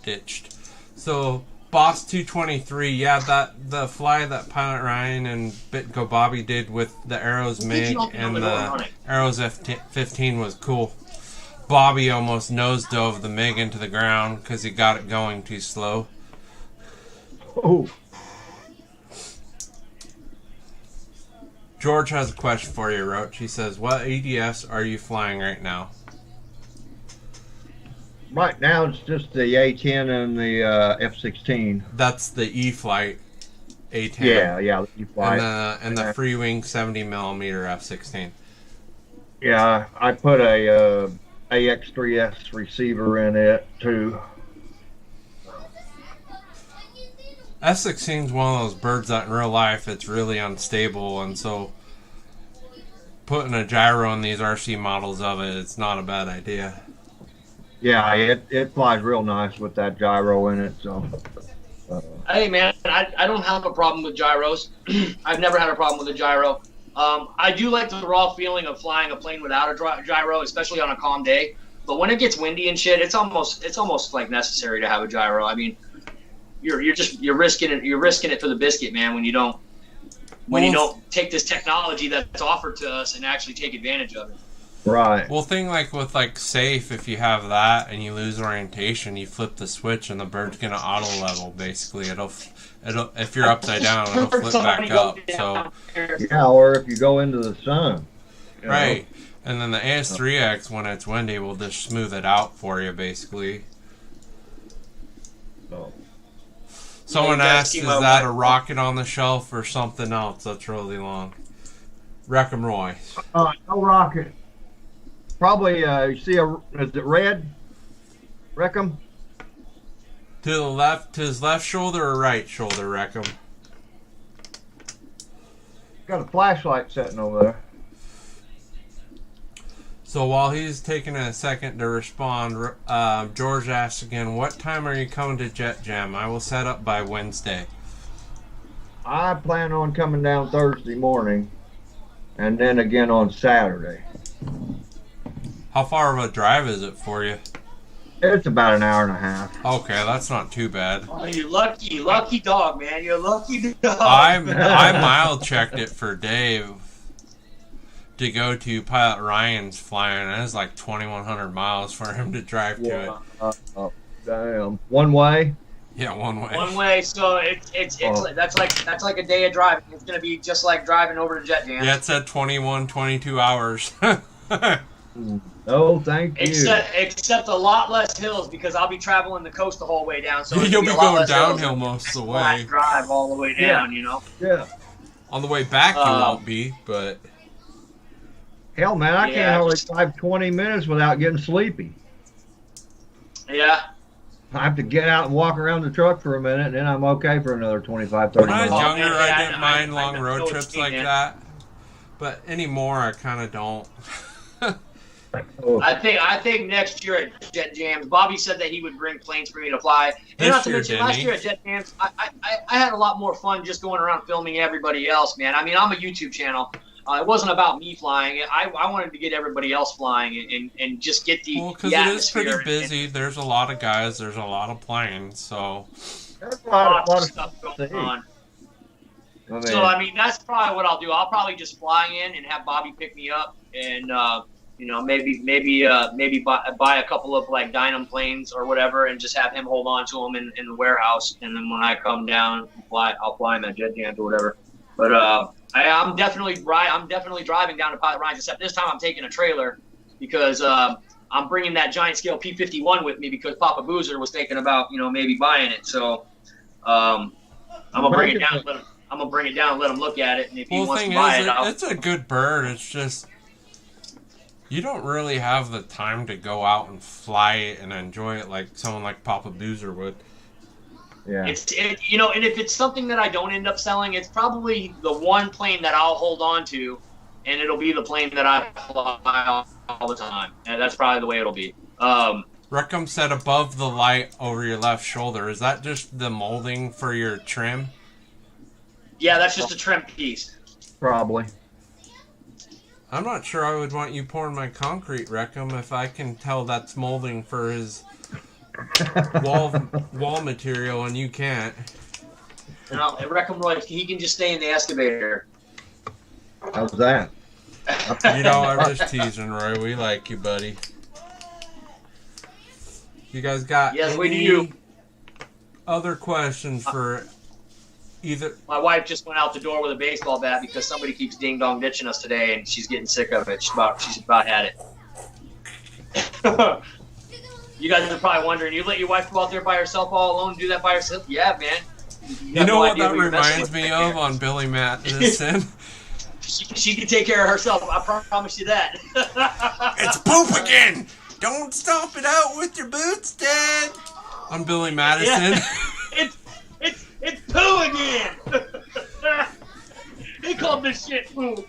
Speaker 1: ditched. So, Boss 223, yeah, the fly that Pilot Ryan and Bitco Bobby did with the Arrows MiG and the Arrows F15 was cool. Bobby almost nose dove the MiG into the ground because he got it going too slow.
Speaker 3: Oh.
Speaker 1: George has a question for you, Roach. He says, what ADS are you flying right now?
Speaker 3: Right now, it's just the A10 and the F16.
Speaker 1: That's the E-Flight A10.
Speaker 3: Yeah, the E-Flight.
Speaker 1: And the Freewing 70mm F16.
Speaker 3: Yeah, I put a AX3S receiver in it, too.
Speaker 1: F16 is one of those birds that in real life it's really unstable, and so putting a gyro in these RC models of it, it's not a bad idea.
Speaker 3: Yeah, it flies real nice with that gyro in it. So,
Speaker 2: hey man, I don't have a problem with gyros. I've never had a problem with a gyro. I do like the raw feeling of flying a plane without a gyro, especially on a calm day. But when it gets windy and shit, it's almost like necessary to have a gyro. I mean, you're risking it for the biscuit, man. When you don't take this technology that's offered to us and actually take advantage of it.
Speaker 3: Right.
Speaker 1: Well, thing like with like safe, if you have that and you lose orientation, you flip the switch and the bird's gonna auto level. Basically, it'll if you're upside down, it'll flip back up. So
Speaker 3: yeah, or if you go into the sun.
Speaker 1: Right, and then the AS3X when it's windy will just smooth it out for you, basically.
Speaker 3: So.
Speaker 1: Someone asked, is that a rocket on the shelf or something else? That's really long. Wreck-em Roy.
Speaker 3: No rocket. Probably, you see is it red? Wreck-em?
Speaker 1: To the left, to his left shoulder or right shoulder, Wreck-em?
Speaker 3: Got a flashlight sitting over there.
Speaker 1: So while he's taking a second to respond, George asks again, what time are you coming to Jet Jam? I will set up by Wednesday.
Speaker 3: I plan on coming down Thursday morning and then again on Saturday.
Speaker 1: How far of a drive is it for you?
Speaker 3: It's about an hour and a half.
Speaker 1: Okay, that's not too bad.
Speaker 2: Oh, you lucky dog, man. You're a lucky dog.
Speaker 1: I mile checked it for Dave to go to Pilot Ryan's flying, and it was like 2,100 miles for him to drive to it.
Speaker 3: Oh, damn. One way?
Speaker 1: Yeah, one way.
Speaker 2: One way, so it's that's like a day of driving. It's gonna be just like driving over to Jet Jam.
Speaker 1: Yeah, it said 21, 22 hours.
Speaker 3: Oh, thank you.
Speaker 2: Except a lot less hills because I'll be traveling the coast the whole way down. So
Speaker 1: You'll be going downhill
Speaker 2: hills.
Speaker 1: most of the
Speaker 2: Flat
Speaker 1: way.
Speaker 2: drive all the way down, you know.
Speaker 3: Yeah.
Speaker 1: On the way back, you won't be, but
Speaker 3: Hell, man, I
Speaker 2: Yeah,
Speaker 3: can't hardly
Speaker 2: just-
Speaker 3: drive 20 minutes without getting sleepy.
Speaker 2: Yeah.
Speaker 3: I have to get out and walk around the truck for a minute, and then I'm okay for another 25, 30
Speaker 1: when I was
Speaker 3: minutes.
Speaker 1: younger,
Speaker 2: yeah,
Speaker 1: I didn't mind long
Speaker 2: I know
Speaker 1: road
Speaker 2: what
Speaker 1: trips
Speaker 2: you mean,
Speaker 1: like
Speaker 2: man.
Speaker 1: that. But anymore, I kind of don't.
Speaker 3: Oh,
Speaker 2: I think next year at Jet Jams, Bobby said that he would bring planes for me to fly. And not to
Speaker 1: year,
Speaker 2: mention,
Speaker 1: didn't
Speaker 2: last
Speaker 1: he?
Speaker 2: year at Jet Jams, I had a lot more fun just going around filming everybody else, man. I mean, I'm a YouTube channel. It wasn't about me flying. I wanted to get everybody else flying and just get the
Speaker 1: Well, because
Speaker 2: the
Speaker 1: it is
Speaker 2: atmosphere
Speaker 1: pretty
Speaker 2: and-
Speaker 1: busy. There's a lot of guys. There's a lot of planes. So
Speaker 3: there's a
Speaker 2: lots
Speaker 3: lot
Speaker 2: of
Speaker 3: of
Speaker 2: stuff
Speaker 3: to
Speaker 2: going
Speaker 3: see.
Speaker 2: on.
Speaker 3: I mean,
Speaker 2: So I mean, that's probably what I'll do. I'll probably just fly in and have Bobby pick me up, and you know, maybe buy a couple of like Dynam planes or whatever, and just have him hold on to them in the warehouse, and then when I come down, I'll fly him at Jet Jams or whatever. But I'm definitely driving down to Pilot Ryan's. Except this time I'm taking a trailer because I'm bringing that giant scale P51 with me because Papa Boozer was thinking about maybe buying it. So I'm gonna bring it down. And let him look at it, and if he
Speaker 1: well, the
Speaker 2: wants
Speaker 1: thing
Speaker 2: to buy
Speaker 1: is,
Speaker 2: it, I'll.
Speaker 1: it's a good bird. It's just you don't really have the time to go out and fly it and enjoy it like someone like Papa Boozer would.
Speaker 3: yeah.
Speaker 2: And if it's something that I don't end up selling, it's probably the one plane that I'll hold on to, and it'll be the plane that I fly all the time. And that's probably the way it'll be.
Speaker 1: Reckham said above the light over your left shoulder. Is that just the molding for your trim?
Speaker 2: Yeah, that's just a trim piece.
Speaker 3: Probably.
Speaker 1: I'm not sure I would want you pouring my concrete, Reckham, if I can tell that's molding for his wall material and you can't.
Speaker 2: No, I reckon Roy, he can just stay in the excavator.
Speaker 3: How's that?
Speaker 1: You know, I'm just teasing, Roy. We like you, buddy. You guys got
Speaker 2: Yes, we
Speaker 1: any
Speaker 2: do.
Speaker 1: other questions for either?
Speaker 2: My wife just went out the door with a baseball bat because somebody keeps ding dong ditching us today, and she's getting sick of it. She's about had it. You guys are probably wondering, you let your wife go out there by herself all alone and do that by herself? Yeah, man.
Speaker 1: You know what that reminds me of on Billy Madison?
Speaker 2: She can take care of herself. I promise you that.
Speaker 1: It's poop again! Don't stomp it out with your boots, Dad! On Billy Madison.
Speaker 2: Yeah. It's poo again. They call this shit poo.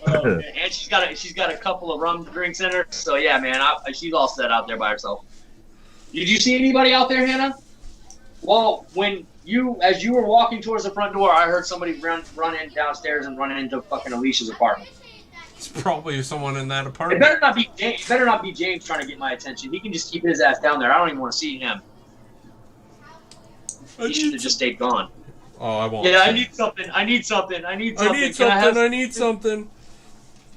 Speaker 2: And she's got a couple of rum drinks in her. So yeah, man, she's all set out there by herself. Did you see anybody out there, Hannah? Well, as you were walking towards the front door, I heard somebody run in downstairs and run into fucking Alicia's apartment.
Speaker 1: It's probably someone in that
Speaker 2: It
Speaker 1: apartment.
Speaker 2: better not be James. It better not be James trying to get my attention. He can just keep his ass down there. I don't even want to see him. He should have just stayed gone.
Speaker 1: Oh, I won't.
Speaker 2: Yeah, I need something.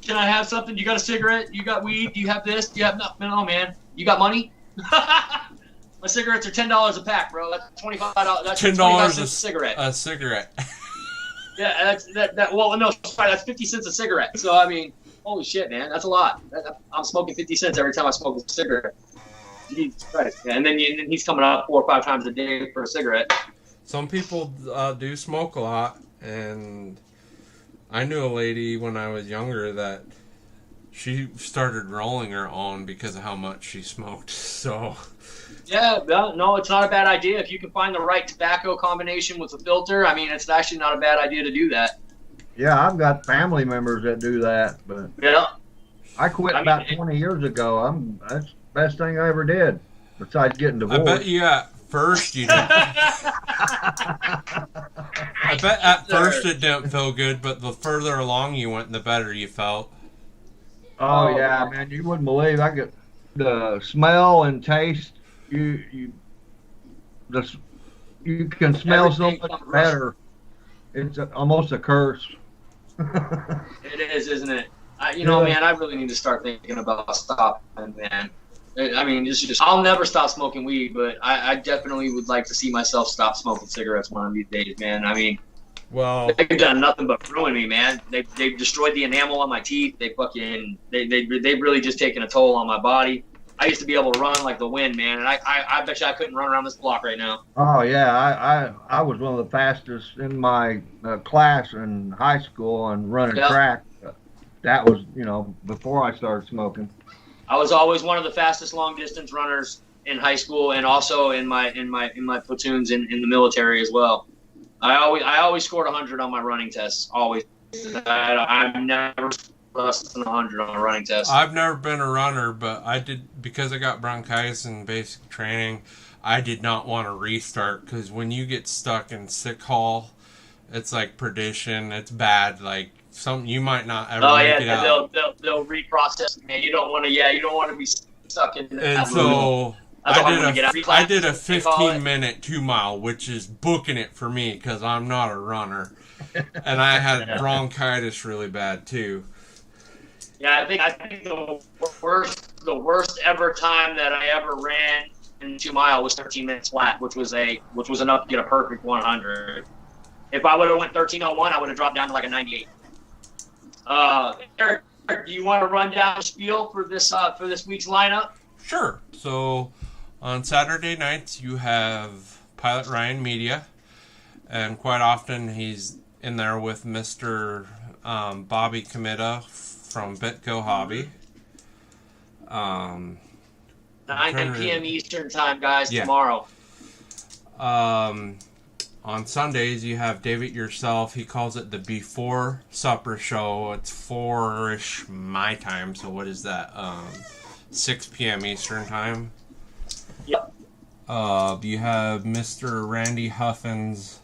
Speaker 2: Can I have something? You got a cigarette? You got weed? Do you have this? Do you have no, man? You got money? My cigarettes are $10 a pack, bro. That's $25. That's $10 a cigarette.
Speaker 1: A cigarette.
Speaker 2: Yeah, that's that. Well, no, sorry, that's 50 cents a cigarette. So I mean, holy shit, man, that's a lot. I'm smoking 50 cents every time I smoke a cigarette. Jesus Christ, man. And then he's coming out 4 or 5 times a day for a cigarette.
Speaker 1: Some people do smoke a lot, and I knew a lady when I was younger that she started rolling her own because of how much she smoked. So
Speaker 2: Yeah, no, it's not a bad idea. If you can find the right tobacco combination with a filter, I mean, it's actually not a bad idea to do that.
Speaker 3: Yeah, I've got family members that do that, but
Speaker 2: Yeah.
Speaker 3: I quit about 20 years ago. That's the best thing I ever did, besides getting
Speaker 1: I
Speaker 3: divorced.
Speaker 1: bet you at first you didn't. I bet at first it didn't feel good, but the further along you went, the better you felt.
Speaker 3: Oh yeah, man, you wouldn't believe I get the smell and taste. You can smell so
Speaker 2: Everything
Speaker 3: much
Speaker 2: comes
Speaker 3: better. It's almost a curse.
Speaker 2: It is, isn't it? Man, I really need to start thinking about stopping, man. I mean, I'll never stop smoking weed, but I definitely would like to see myself stop smoking cigarettes one of these days, man. I mean,
Speaker 1: Well,
Speaker 2: they've done nothing but ruin me, man. They've destroyed the enamel on my teeth. They've really just taken a toll on my body. I used to be able to run like the wind, man, and I bet you I couldn't run around this block right now.
Speaker 3: Oh yeah, I was one of the fastest in my class in high school and running
Speaker 2: Yep.
Speaker 3: track. That was, before I started smoking.
Speaker 2: I was always one of the fastest long distance runners in high school, and also in my platoons in the military as well. I always scored 100 on my running tests. Always. I've never less than 100 on a running test.
Speaker 1: I've never been a runner, but I did, because I got bronchitis in basic training, I did not want to restart, because when you get stuck in sick hall, it's like perdition. It's bad. Like, something you might not ever make it out.
Speaker 2: They'll reprocess, man. You don't want to be stuck in that.
Speaker 1: And so I did a
Speaker 2: They call it.
Speaker 1: 15-minute 2-mile, which is booking it for me because I'm not a runner, and I had bronchitis really bad too.
Speaker 2: Yeah, I think the worst ever time that I ever ran in 2 mile was 13 minutes flat, which was enough to get a perfect 100. If I would have went 13:01, I would have dropped down to like a 98. Eric, do you want to run down the spiel for this week's lineup?
Speaker 1: Sure. So on Saturday nights you have Pilot Ryan Media, and quite often he's in there with Mr. Bobby Comida from BitGo Hobby.
Speaker 2: 9 p.m. Eastern time, guys, tomorrow.
Speaker 1: On Sundays, you have David Yourself. He calls it the Before Supper Show. It's 4-ish my time. So what is that? 6 p.m. Eastern time.
Speaker 2: Yep.
Speaker 1: You have Mr. Randy Huffins.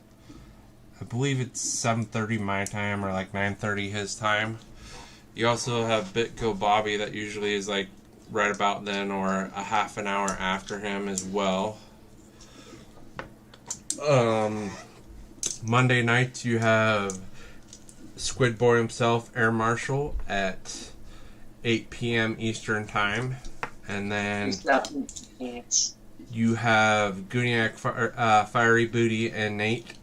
Speaker 1: I believe it's 7:30 my time or like 9:30 his time. You also have BitGo Bobby that usually is like right about then or a half an hour after him as well. Monday nights you have Squid Boy himself, Air Marshal, at 8 p.m. Eastern time, and then you have Guniac, Fiery Booty, and Nate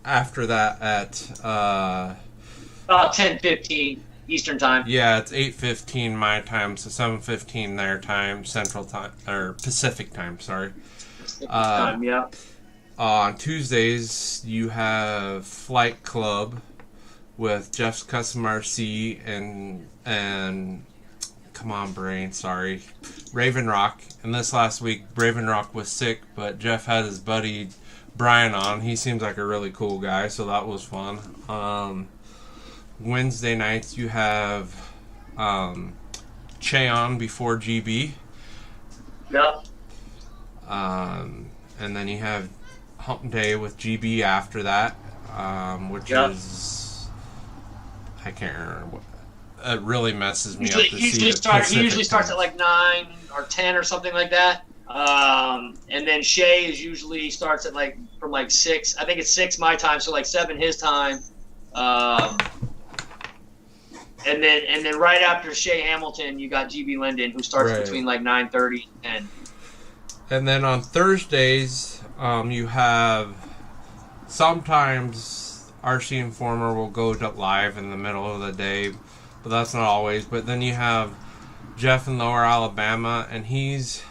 Speaker 1: after that at
Speaker 2: about 10:15 Eastern time.
Speaker 1: Yeah, it's 8:15 my time, so 7:15 their time, Central time or Pacific time. Sorry.
Speaker 2: Pacific time, yeah.
Speaker 1: On Tuesdays, you have Flight Club with Jeff's Custom RC and come on, brain, sorry, Raven Rock. And this last week, Raven Rock was sick, but Jeff had his buddy Brian on. He seems like a really cool guy, so that was fun. Wednesday nights, you have Che on before GB.
Speaker 2: Yep.
Speaker 1: And then you have Hump Day with GB after that, which is, I can't remember what, it really messes me up to see
Speaker 2: he usually starts at like 9 or 10 or something like that, and then Shay usually starts at from 6. I think it's 6 my time, so like 7 his time, and then right after Shay Hamilton you got GB Linden, who starts between like 9:30 and 10.
Speaker 1: And then on Thursdays, you have sometimes RC Informer will go live in the middle of the day, but that's not always. But then you have Jeff in Lower Alabama, and he's,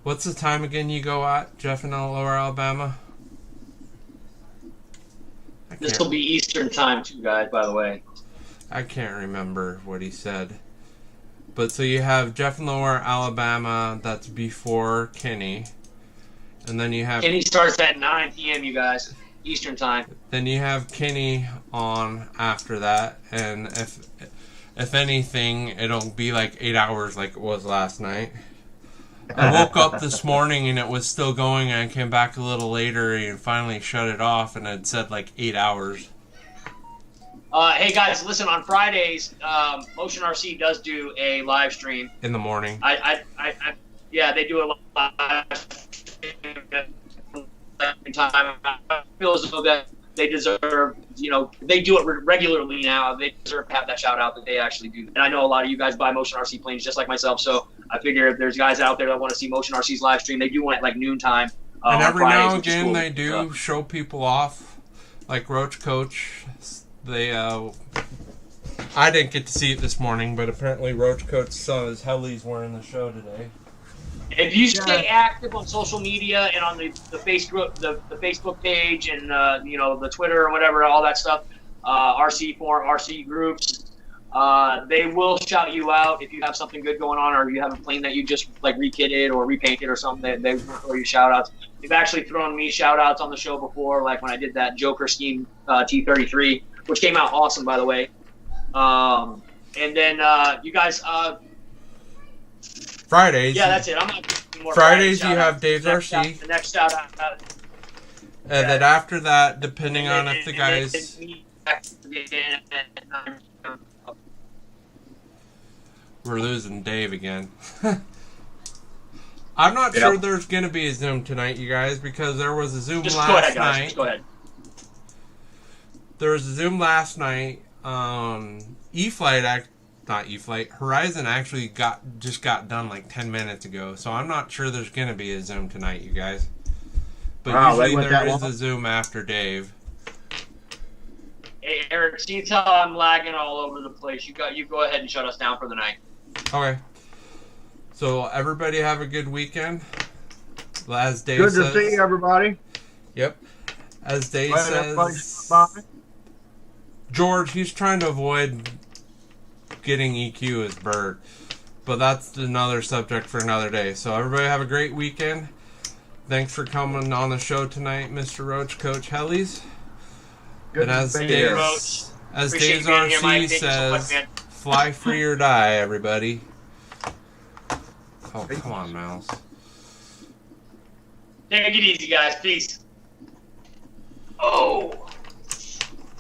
Speaker 1: what's the time again you go at, Jeff in Lower Alabama?
Speaker 2: This will be Eastern time too, guys, by the way.
Speaker 1: I can't remember what he said. But so you have Jeff in Lower Alabama, that's before Kenny. And then you have...
Speaker 2: Kenny starts at 9 p.m., you guys, Eastern time.
Speaker 1: Then you have Kenny on after that. And if anything, it'll be like 8 hours like it was last night. I woke up this morning and it was still going, and I came back a little later and finally shut it off, and it said like 8 hours.
Speaker 2: Hey guys, listen, on Fridays, Motion RC does do a live stream
Speaker 1: In the morning.
Speaker 2: Yeah, they do a live stream time. I feel as though that they deserve they do it regularly now. They deserve to have that shout out that they actually do. And I know a lot of you guys buy Motion RC planes just like myself, so I figure if there's guys out there that want to see Motion RC's live stream, they do want it like noontime.
Speaker 1: And every
Speaker 2: Fridays,
Speaker 1: now and
Speaker 2: which is
Speaker 1: again
Speaker 2: cool.
Speaker 1: they do show people off, like Roahccoach. They I didn't get to see it this morning, but apparently Roahccoach saw his helis wearing the show today.
Speaker 2: If you stay active on social media and on the Facebook page and the Twitter or whatever, all that stuff, RC forum, RC groups, they will shout you out if you have something good going on, or you have a plane that you just like rekitted or repainted or something. They will throw you shout outs. They've actually thrown me shout outs on the show before, like when I did that Joker scheme T33, which came out awesome, by the way. And then you guys.
Speaker 1: Fridays.
Speaker 2: Yeah, that's it. I'm not doing more
Speaker 1: Fridays you
Speaker 2: shout
Speaker 1: have
Speaker 2: outs.
Speaker 1: Dave's RC.
Speaker 2: The next shout out.
Speaker 1: And then after that, depending on if the guys. We're losing Dave again. I'm not sure there's going to be a Zoom tonight, you guys, because there was a Zoom last night.
Speaker 2: Just go ahead.
Speaker 1: There was a Zoom last night. Horizon actually just got done like 10 minutes ago, so I'm not sure there's going to be a Zoom tonight, you guys. But usually there is a Zoom after Dave.
Speaker 2: Hey, Eric, see how I'm lagging all over the place. You go ahead and shut us down for the night.
Speaker 1: Okay. So everybody have a good weekend. As Dave says.
Speaker 3: Good to see everybody.
Speaker 1: Yep. As Dave
Speaker 3: Glad
Speaker 1: says.
Speaker 3: everybody's by.
Speaker 1: George, he's trying to avoid getting EQ as Bert. But that's another subject for another day. So everybody have a great weekend. Thanks for coming on the show tonight, Mr. Roahccoach Helis.
Speaker 3: Good
Speaker 1: And as
Speaker 3: to be
Speaker 1: Dave's,
Speaker 3: here.
Speaker 1: as
Speaker 2: Appreciate
Speaker 1: Dave's
Speaker 2: being here, Mike.
Speaker 1: RC
Speaker 2: Thank you so much,
Speaker 1: says,
Speaker 2: man.
Speaker 1: fly free or die, everybody. Oh, come on, Mouse.
Speaker 2: Take it easy, guys. Peace. Oh.